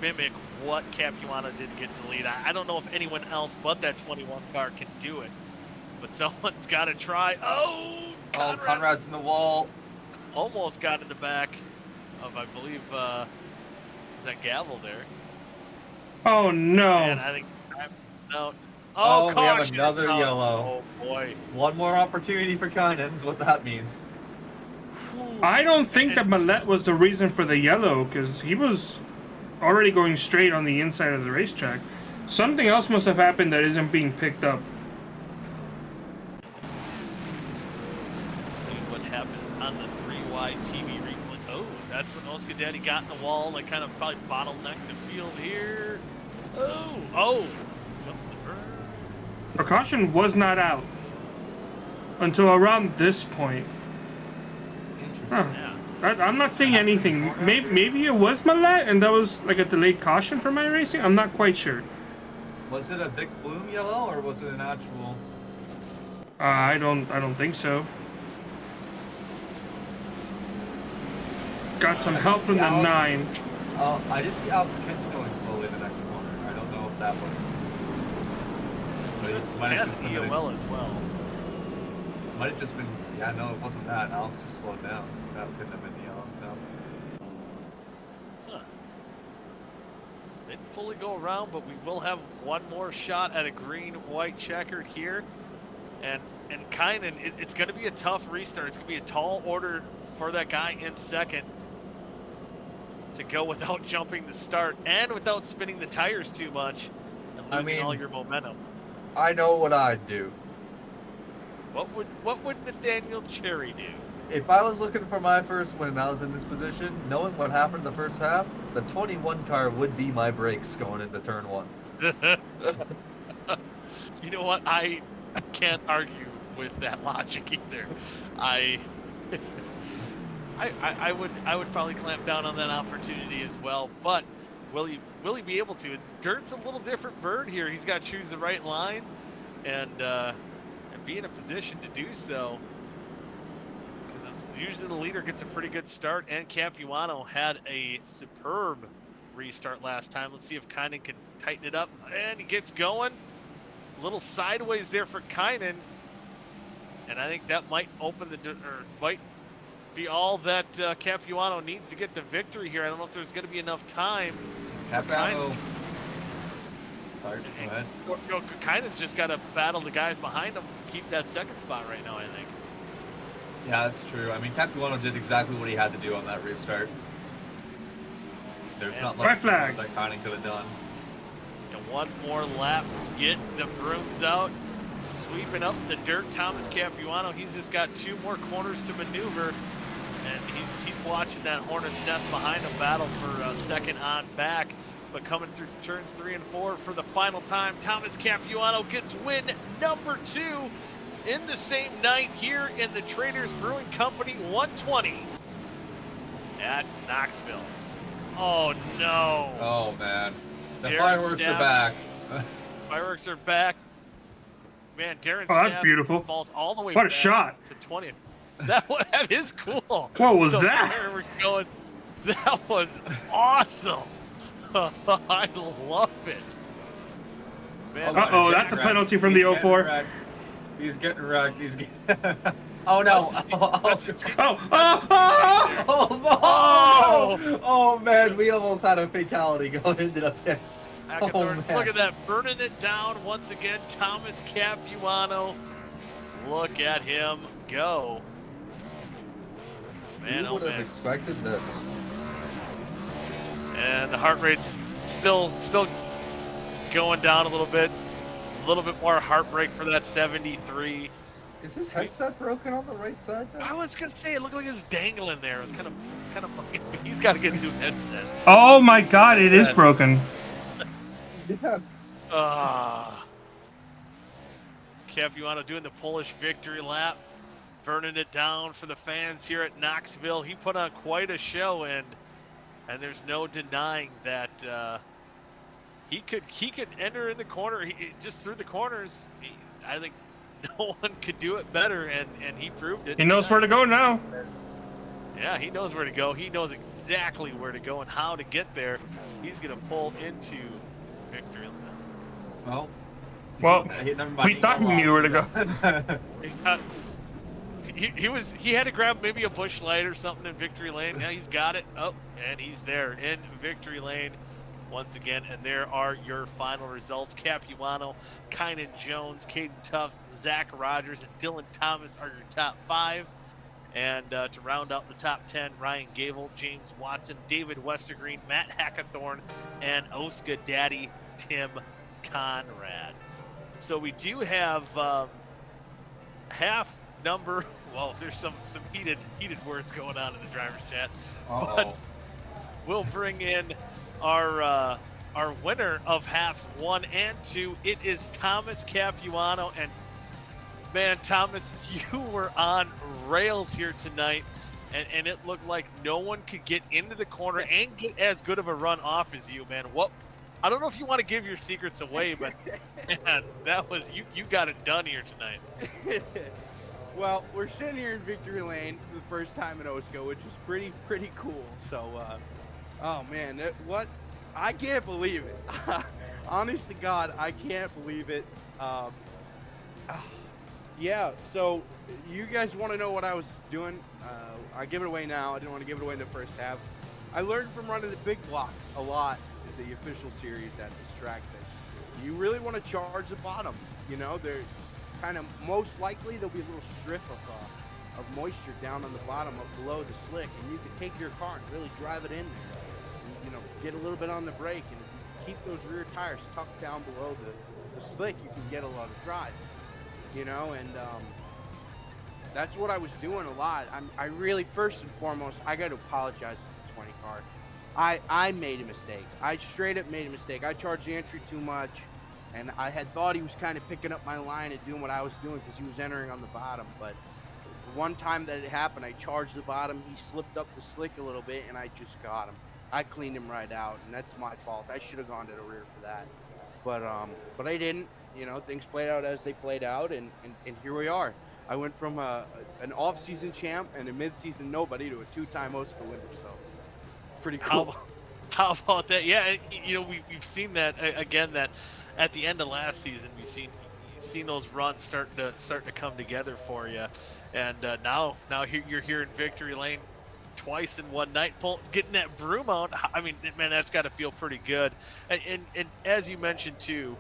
mimic what Capuano did to get the lead. I don't know if anyone else but that 21 car can do it, but someone's got to try. Conrad's in the wall. Almost got in the back of, I believe, is that Gavel there? Oh no! And I think no. Oh, we have caution. another yellow. Oh boy! One more opportunity for Kynan is what that means. I don't think that Millette was the reason for the yellow, because he was already going straight on the inside of the racetrack. Something else must have happened that isn't being picked up. See what happens on the 3-wide TV replay. Oh, that's when OSCA Daddy got in the wall. They kind of probably bottlenecked the field here. Oh! Comes the burn. A caution was not out until around this point. Huh. Yeah. I'm not saying anything. Maybe it was Millette and that was like a delayed caution for my racing. I'm not quite sure. Was it a Vic Bloom yellow or was it an actual? I don't think so. Got some help from the 9. I did see Alex Kent going slowly in the next corner. I don't know if that was. Just Might have has just been EOL as well. Might have just been. Yeah, no, it wasn't that. Alex just slowed down. That couldn't have been the yellow. No. Huh. Didn't fully go around, but we will have one more shot at a green-white checkered here. And Kynan, it's going to be a tough restart. It's going to be a tall order for that guy in second to go without jumping the start and without spinning the tires too much and losing all your momentum. I know what I'd do. What would Nathaniel Cherry do? If I was looking for my first win and I was in this position, knowing what happened in the first half, the 21 car would be my brakes going into turn 1. You know what? I can't argue with that logic either. I would probably clamp down on that opportunity as well, but will he be able to? Dirt's a little different bird here. He's got to choose the right line and be in a position to do so. Because usually the leader gets a pretty good start, and Capuano had a superb restart last time. Let's see if Kynan can tighten it up, and he gets going. A little sideways there for Kynan, and I think that might open might be all that Capuano needs to get the victory here. I don't know if there's going to be enough time. Capuano. Sorry, go ahead. Kynan's just got to battle the guys behind him, keep that second spot right now, I think. Yeah, that's true. I mean, Capuano did exactly what he had to do on that restart. There's not much flag that Kynan could have done. And One more lap, get the brooms out, sweeping up the dirt. Thomas Capuano, he's just got 2 more corners to maneuver, and he's watching that Hornet's Nest behind him battle for a second on back. But coming through turns 3 and 4 for the final time, Thomas Capuano gets win number 2 in the same night here in the Traders Brewing Company 120 at Knoxville. Oh no! Oh man, the Darren fireworks Stab- are back. Fireworks are back. Man, Darren Oh, that's Stab beautiful. falls all the way What a back shot. to 20th. That is cool. What was So that? Fireworks going. That was awesome. I love it. Man, Uh-oh, that's a penalty from the 04. He's getting wrecked. He's getting... Oh no! Oh man, we almost had a fatality going into the pits. Look at that, burning it down once again. Thomas Capuano. Look at him go. Man, Who would have expected this? And the heart rate's still going down a little bit more heartbreak for that 73. Is his headset broken on the right side? Then? I was gonna say it looked like it was dangling there. It's kind of fucking. He's got to get a new headset. Oh my God, it is broken. Yeah. Capuano doing the Polish victory lap, burning it down for the fans here at Knoxville. He put on quite a show, and there's no denying that he could enter in the corner. Just through the corners. I think no one could do it better, and he proved it. He knows where to go now. Yeah, he knows where to go. He knows exactly where to go and how to get there. He's going to pull into victory lap. Well, we thought he knew where to go. He had to grab maybe a bush light or something in victory lane. Now he's got it. Oh, and he's there in victory lane once again. And there are your final results. Capuano, Kynan Jones, Caden Tufts, Zach Rogers, and Dylan Thomas are your top 5. And to round out the top 10, Ryan Gable, James Watson, David Westergreen, Matt Hackathorn, and OSCA Daddy Tim Conrad. So we do have half number. Well, there's some heated words going on in the driver's chat. But we'll bring in our winner of halves 1 and 2. It is Thomas Capuano, and man, Thomas, you were on rails here tonight, and it looked like no one could get into the corner and get as good of a run off as you, man. What? I don't know if you want to give your secrets away, but man, that was you got it done here tonight. Well, we're sitting here in victory lane for the first time in OSCA, which is pretty cool. So, oh man, what? I can't believe it. Honest to God, I can't believe it. Yeah, so you guys want to know what I was doing? I give it away now. I didn't want to give it away in the first half. I learned from running the big blocks a lot in the official series at this track that you really want to charge the bottom. You know, they're kind of most likely there'll be a little strip of moisture down on the bottom up below the slick, and you can take your car and really drive it in there. And, you know, get a little bit on the brake, and if you keep those rear tires tucked down below the slick, you can get a lot of drive. You know, and that's what I was doing a lot. I really, first and foremost, I got to apologize to the 20 car. I made a mistake. I straight up made a mistake. I charged the entry too much, and I had thought he was kind of picking up my line and doing what I was doing because he was entering on the bottom. But one time that it happened, I charged the bottom. He slipped up the slick a little bit, and I just got him. I cleaned him right out, and that's my fault. I should have gone to the rear for that. But I didn't. You know, things played out as they played out, and here we are. I went from an off-season champ and a mid-season nobody to a 2-time OSCA winner, so pretty cool. How about that? Yeah, you know, we've seen that again. That at the end of last season, we've seen those runs starting to come together for you, and now you're here in victory lane twice in one night, getting that broom out. I mean, man, that's got to feel pretty good. And as you mentioned too.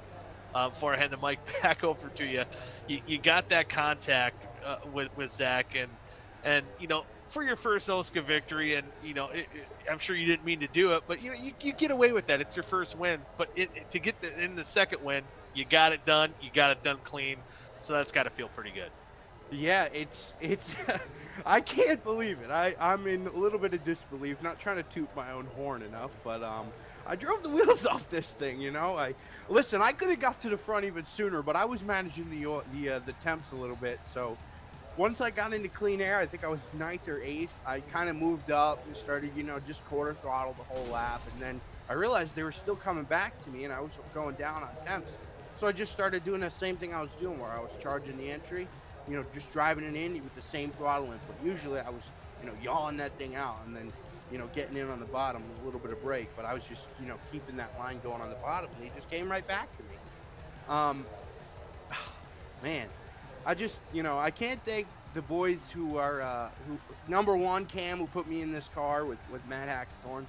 Before I hand the mic back over to you, you got that contact with Zach, and you know, for your first OSCA victory, and I'm sure you didn't mean to do it, but you get away with that. It's your first win, but to get in the second win, you got it done. You got it done clean, so that's got to feel pretty good. Yeah, it's I can't believe it. I'm in a little bit of disbelief, not trying to toot my own horn enough, but I drove the wheels off this thing, listen, I could have got to the front even sooner, but I was managing the temps a little bit. So once I got into clean air, I think I was 9th or 8th. I kind of moved up and started, just quarter throttle the whole lap, and then I realized they were still coming back to me, and I was going down on temps. So I just started doing the same thing I was doing, where I was charging the entry, just driving it in with the same throttle input. Usually I was, yawing that thing out and then, getting in on the bottom with a little bit of brake. But I was just, keeping that line going on the bottom, and he just came right back to me. Man, I just, I can't thank the boys who are, who number one, Cam, who put me in this car with Matt Hackathorn.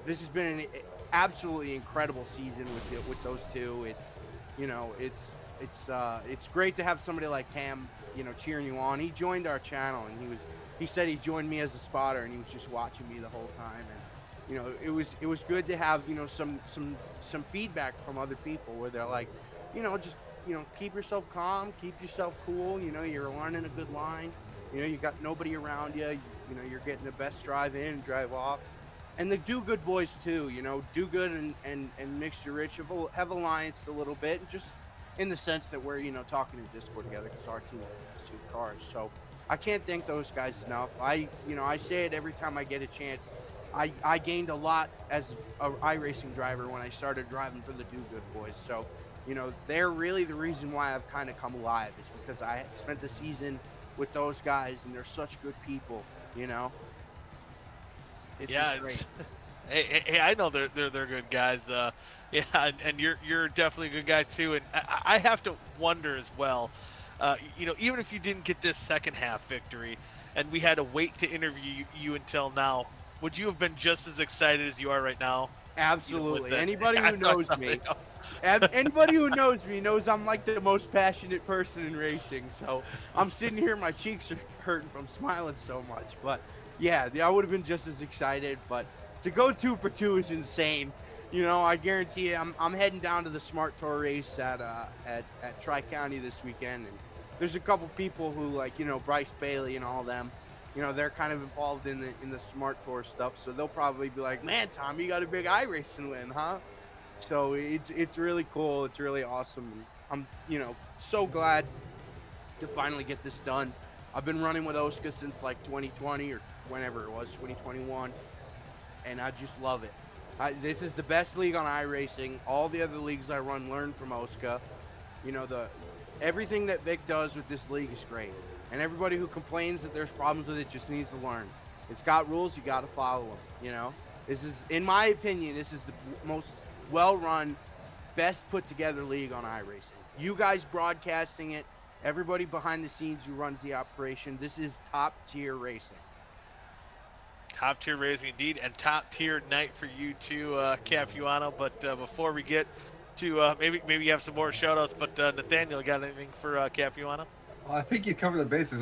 This has been an absolutely incredible season with those two. It's great to have somebody like Cam, cheering you on. He joined our channel, and he said he joined me as a spotter, and he was just watching me the whole time. And it was good to have some feedback from other people where they're like, just keep yourself calm, keep yourself cool. You're learning a good line. You got nobody around you. You're getting the best drive in and drive off. And the Do Good boys too. Do Good and Mixture Rich have allianced a little bit, and just in the sense that we're talking in Discord together because our team has 2 cars. So I can't thank those guys enough. I say it every time I get a chance. I gained a lot as a iRacing driver when I started driving for the Do Good boys. So they're really the reason why I've kind of come alive, is because I spent the season with those guys, and they're such good people. It's just great. Hey, I know they're good guys. Yeah, and you're definitely a good guy too. And I have to wonder as well. Even if you didn't get this second half victory, and we had to wait to interview you until now, would you have been just as excited as you are right now? Absolutely. Anybody who knows me, anybody who knows me knows I'm like the most passionate person in racing. So I'm sitting here, my cheeks are hurting from smiling so much. But yeah, I would have been just as excited. But to go 2 for 2 is insane. I guarantee you, I'm heading down to the Smart Tour race at Tri-County this weekend, and there's a couple people who, like, Bryce Bailey and all them, they're kind of involved in the Smart Tour stuff, so they'll probably be like, man, Tom, you got a big iRacing win, huh? So it's really cool. It's really awesome. I'm so glad to finally get this done. I've been running with OSCA since like 2020 or whenever it was, 2021, and I just love it. This is the best league on iRacing. All the other leagues I run learn from OSCA. Everything that Vic does with this league is great. And everybody who complains that there's problems with it just needs to learn. It's got rules, you got to follow them, This is, in my opinion, this is the most well-run, best put-together league on iRacing. You guys broadcasting it, everybody behind the scenes who runs the operation, this is top-tier racing. Top tier racing indeed, and top tier night for you too, Capuano. But before we get to maybe you have some more shout outs, but Nathaniel, got anything for Capuano? Well, I think you covered the basics.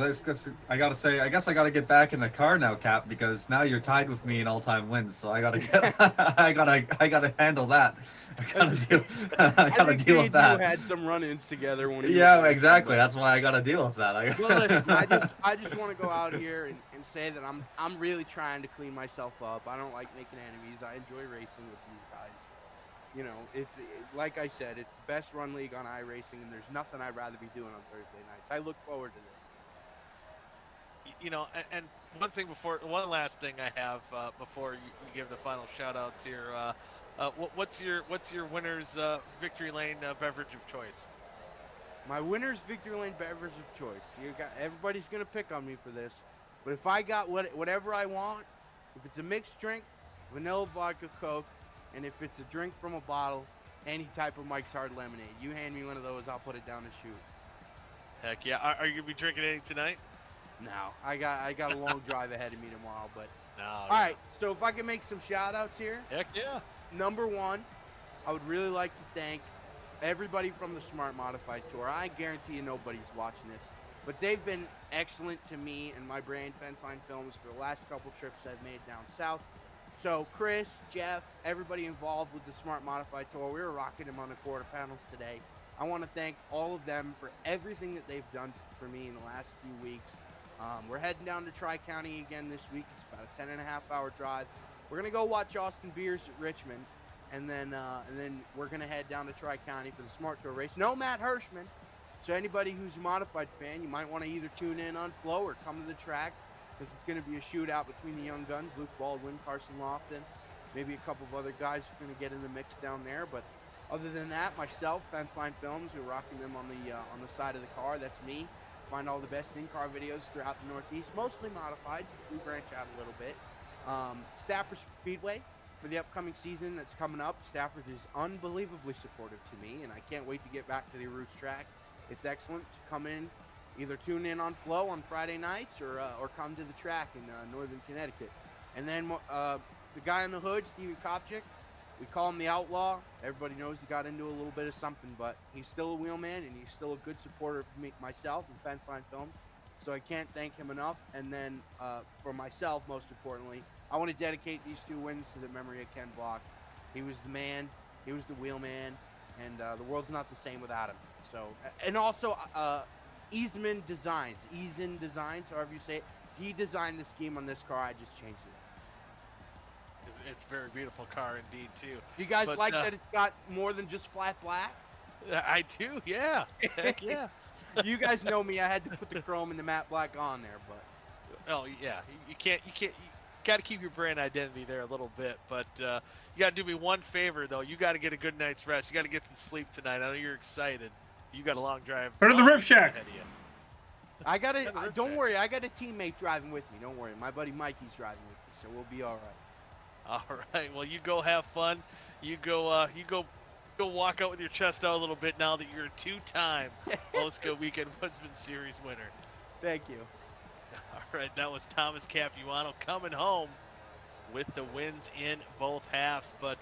I guess I gotta get back in the car now, Cap, because now you're tied with me in all-time wins. So I gotta get, I gotta handle that. I gotta deal with that. You had some run-ins together when. Yeah, exactly. That's why I gotta deal with that. Well, listen, I just want to go out here and say that I'm really trying to clean myself up. I don't like making enemies. I enjoy racing with these guys. It's like I said, it's the best run league on iRacing, and there's nothing I'd rather be doing on Thursday nights. I look forward to this. And one last thing I have before you give the final shout outs here. What's your winner's victory lane beverage of choice? My winner's victory lane beverage of choice. Everybody's gonna pick on me for this, but if I got whatever I want, if it's a mixed drink, vanilla vodka Coke, and if it's a drink from a bottle, any type of Mike's Hard Lemonade, you hand me one of those, I'll put it down the chute. Heck yeah! Are you gonna be drinking anything tonight? No, I got a long drive ahead of me tomorrow, but. No. All right, so if I can make some shout outs here. Heck yeah. Number one, I would really like to thank everybody from the Smart Modified Tour. I guarantee you nobody's watching this, but they've been excellent to me and my brand, Fenceline Films, for the last couple trips I've made down south. So Chris, Jeff, everybody involved with the Smart Modified Tour, we were rocking them on the quarter panels today. I want to thank all of them for everything that they've done for me in the last few weeks. We're heading down to Tri-County again this week. It's about a 10.5-hour drive. We're gonna go watch Austin Beers at Richmond, and then we're gonna head down to Tri-County for the Smart Tour race. No Matt Hirschman. So anybody who's a modified fan, you might want to either tune in on Flow or come to the track, because it's going to be a shootout between the young guns, Luke Baldwin, Carson Lofton, maybe a couple of other guys who are going to get in the mix down there. But other than that, myself, Fenceline Films, we're rocking them on the side of the car. That's me. Find all the best in-car videos throughout the Northeast, mostly modifieds. We branch out a little bit. Stafford Speedway for the upcoming season that's coming up. Stafford is unbelievably supportive to me, and I can't wait to get back to the Roots track. It's excellent to come in, either tune in on Flow on Friday nights or come to the track in northern Connecticut. And then the guy on the hood, Steven Kopchik, we call him the Outlaw. Everybody knows he got into a little bit of something, but he's still a wheelman and he's still a good supporter of myself and Fenceline Films. So I can't thank him enough. And then for myself, most importantly, I want to dedicate these 2 wins to the memory of Ken Block. He was the man. He was the wheelman. And the world's not the same without him. So, and also Eason Designs, however you say it. He designed the scheme on this car. I just changed it. It's a very beautiful car indeed, too. You guys like that it's got more than just flat black? I do, yeah. Heck yeah. You guys know me. I had to put the chrome and the matte black on there, but. Oh yeah, you got to keep your brand identity there a little bit, but you got to do me one favor though. You got to get a good night's rest. You got to get some sleep tonight. I know you're excited. You got a long drive. Go to the Rip Shack. I got it. Don't worry. I got a teammate driving with me. Don't worry. My buddy Mikey's driving with me, so we'll be all right. All right. Well, you go have fun. You go walk out with your chest out a little bit now that you're a 2-time OSCA Weekend Woodsman Series winner. Thank you. All right, that was Thomas Capuano coming home with the wins in both halves. But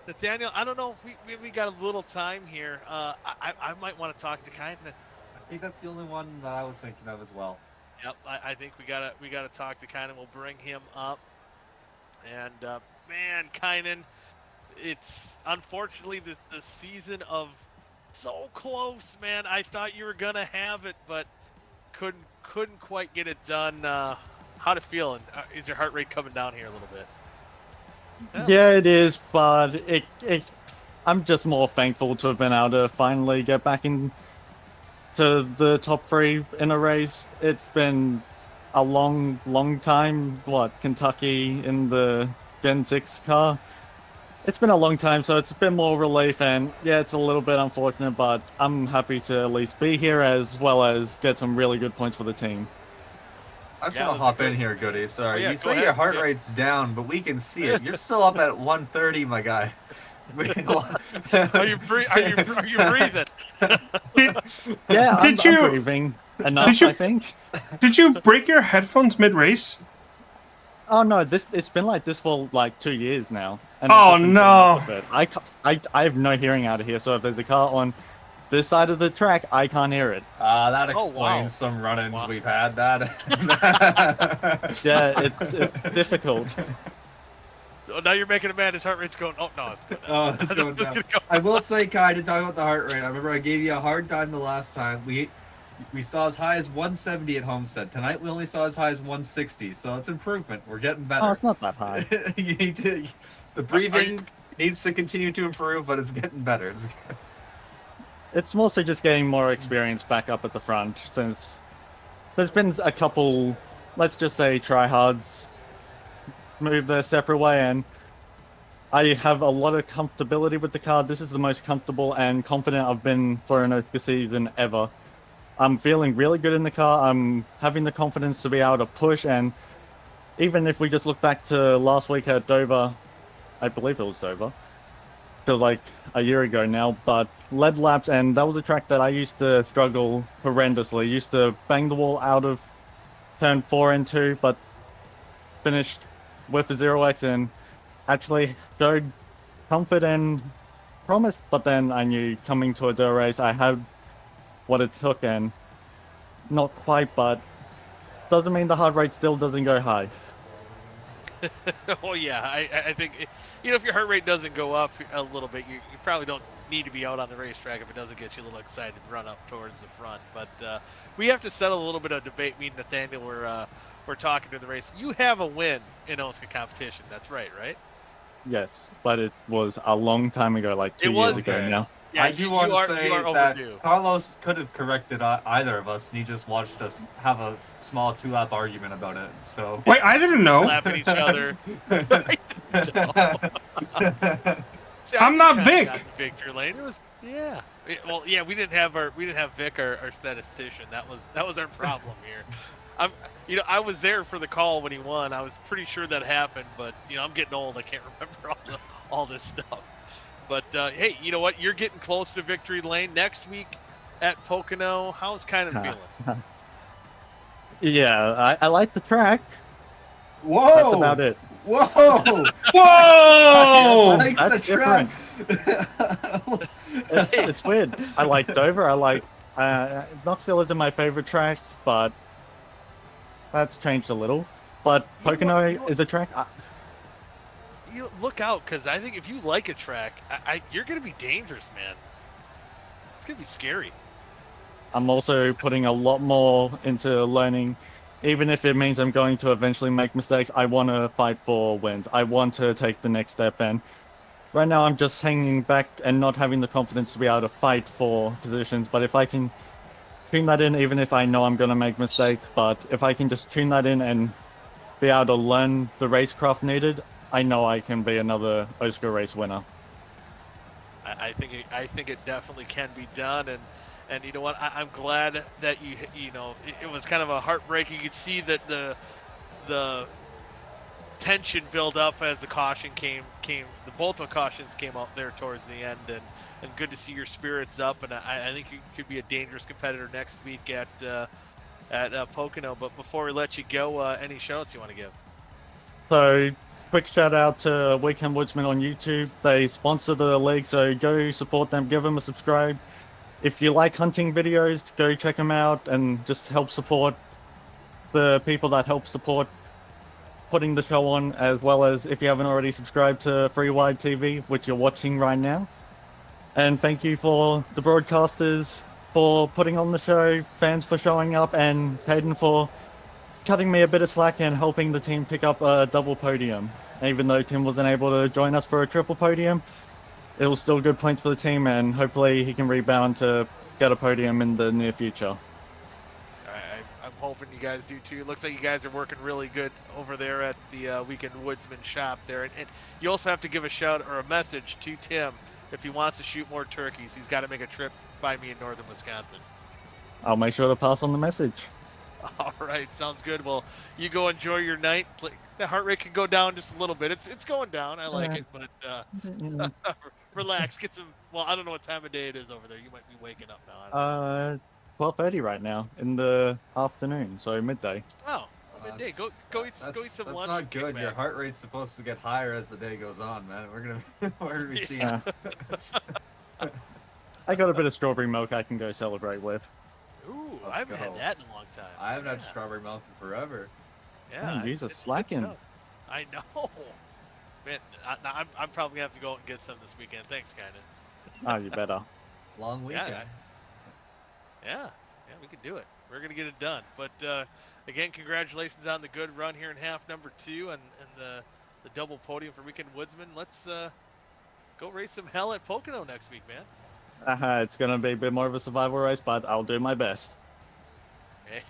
Nathaniel, I don't know if we got a little time here. I might want to talk to Kynan. I think that's the only one that I was thinking of as well. Yep, I think we gotta talk to Kynan. We'll bring him up. And man, Kynan, it's unfortunately the season of so close, man. I thought you were gonna have it, but couldn't quite get it done. How'd it feel? And is your heart rate coming down here a little bit? Yeah, it is, but I'm just more thankful to have been able to finally get back into the top 3 in a race. It's been a long time. Kentucky in the Gen 6 car? It's been a long time, so it's a bit more relief, and yeah, it's a little bit unfortunate, but I'm happy to at least be here as well as get some really good points for the team. I just want to hop in here, Goody. Sorry, you say ahead. your heart rate's down, but we can see it. You're still up at 130, my guy. Are you breathing? Yeah, I'm breathing enough, I think. Did you break your headphones mid-race? Oh no, it's been like this for like 2 years now. And oh no! I have no hearing out of here, so if there's a car on this side of the track, I can't hear it. That explains some run-ins we've had. Yeah, it's difficult. Oh, now you're making a man. His heart rate's going. Oh no, it's going down. Oh, it's going down. I will say, Kai, to talk about the heart rate. I remember I gave you a hard time the last time. We saw as high as 170 at Homestead. Tonight we only saw as high as 160, so it's improvement. We're getting better. Oh, it's not that high. You need to. The breathing needs to continue to improve, but it's getting better. It's mostly just getting more experience back up at the front, since there's been a couple, let's just say, tryhards move their separate way, and I have a lot of comfortability with the car. This is the most comfortable and confident I've been for an OSCA season ever. I'm feeling really good in the car. I'm having the confidence to be able to push, and even if we just look back to last week at Dover, I believe it was Dover, to like a year ago now, but lead laps, and that was a track that I used to struggle horrendously. Used to bang the wall out of turn 4 and 2, but finished with a 0x and actually showed comfort and promise. But then I knew coming to a dirt race, I had what it took, and not quite, but doesn't mean the heart rate still doesn't go high. Oh yeah, I think if your heart rate doesn't go up a little bit, you probably don't need to be out on the racetrack if it doesn't get you a little excited and run up towards the front. But we have to settle a little bit of debate. Me and Nathaniel we're talking to the race. You have a win in OSCA competition. That's right? Yes, but it was a long time ago, like 2 years ago okay. now. Yeah, I do want to say you are that overdue. Carlos could have corrected either of us, and he just watched us have a small 2-lap argument about it. So Wait, I didn't know. Slapping each other. See, I'm not kinda Vic. got the victory lane. It was we didn't have Vic, our statistician. That was our problem here. I was there for the call when he won. I was pretty sure that happened, but I'm getting old. I can't remember all this stuff. But hey, you know what? You're getting close to victory lane next week at Pocono. How's kind of feeling? Yeah, I like the track. Whoa! That's about it. Whoa! Whoa! Likes That's the track. It's weird. I like Dover. I like Knoxville isn't my favorite tracks, but that's changed a little. But Pocono is a track. You look out, because I think if you like a track, you're gonna be dangerous, man. It's gonna be scary. I'm also putting a lot more into learning, even if it means I'm going to eventually make mistakes. I want to fight for wins. I want to take the next step, and right now I'm just hanging back and not having the confidence to be able to fight for positions. But if I can tune that in, even if I know I'm going to make mistakes, but if I can just tune that in and be able to learn the racecraft needed, I know I can be another OSCA race winner. I think it definitely can be done, and you know what? I'm glad that it was kind of a heartbreak. You could see that the tension build up as the caution came. Both the cautions came out there towards the end, and good to see your spirits up. And I think you could be a dangerous competitor next week at Pocono. But before we let you go, any shout-outs you want to give? So, quick shout out to Weekend Woodsmen on YouTube. They sponsor the league, so go support them, give them a subscribe. If you like hunting videos, go check them out and just help support the people that help support putting the show on, as well as if you haven't already subscribed to Free Wide TV, which you're watching right now. And thank you for the broadcasters for putting on the show, fans for showing up, and Hayden for cutting me a bit of slack and helping the team pick up a double podium. Even though Tim wasn't able to join us for a triple podium, it was still good points for the team, and hopefully he can rebound to get a podium in the near future. I'm hoping you guys do too. It looks like you guys are working really good over there at the Weekend Woodsman shop there. And you also have to give a shout or a message to Tim if he wants to shoot more turkeys. He's got to make a trip by me in northern Wisconsin. I'll make sure to pass on the message. All right, sounds good. Well, you go enjoy your night. The heart rate can go down just a little bit. It's going down. I like it, but relax. Get some. Well, I don't know what time of day it is over there. You might be waking up now. I don't know. 12:30 right now in the afternoon, so midday. Oh, midday. Go eat some lunch. That's not good. Your heart rate's supposed to get higher as the day goes on, man. We're gonna be seeing. I got a bit of strawberry milk I can go celebrate with. Ooh, I haven't had that in a long time. I haven't had strawberry milk in forever. Yeah, you're slacking. I know. Man, I'm probably gonna have to go out and get some this weekend. Thanks, Kynan. Oh, you better. Long weekend. Yeah, we can do it. We're gonna get it done. But again, congratulations on the good run here in half number 2 and the double podium for Weekend Woodsman. Let's go race some hell at Pocono next week, man. It's gonna be a bit more of a survival race, but I'll do my best.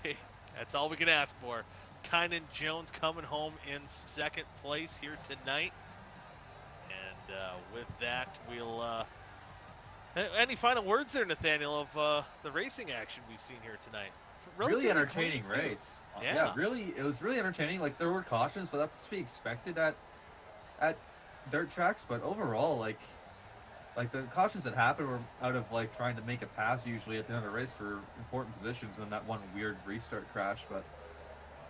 Hey, that's all we can ask for. Kynan Jones coming home in second place here tonight. And with that, we'll... any final words there, Nathaniel, of the racing action we've seen here tonight? Really entertaining race. Yeah, really, it was really entertaining. Like, there were cautions, but that's to be expected at dirt tracks. But overall, like the cautions that happened were out of like trying to make a pass usually at the end of the race for important positions, and that one weird restart crash. But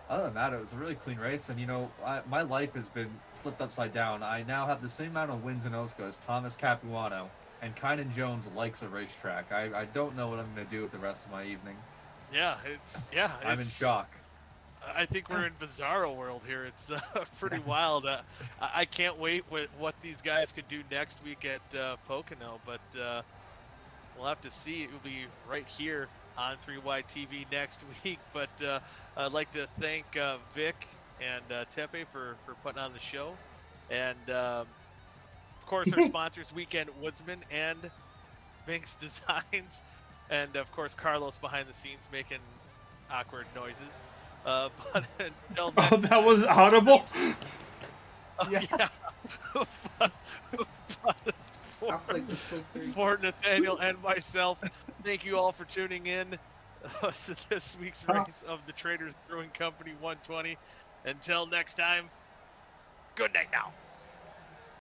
other than that, it was a really clean race. And my life has been flipped upside down. I now have the same amount of wins in OSCA as Thomas Capuano, and Kynan Jones likes a racetrack. I don't know what I'm going to do with the rest of my evening. I'm in shock. I think we're in Bizarro world here. It's pretty wild. I can't wait what these guys could do next week at Pocono, but we'll have to see. It will be right here on 3Y TV next week. But I'd like to thank Vic and Tepe for putting on the show, and of course our sponsors, Weekend Woodsman and Binks Designs, and of course Carlos behind the scenes making awkward noises. But until Oh, that was audible? yeah. For Nathaniel and myself, thank you all for tuning in to this week's race of the Traders Brewing Company 120. Until next time, good night now.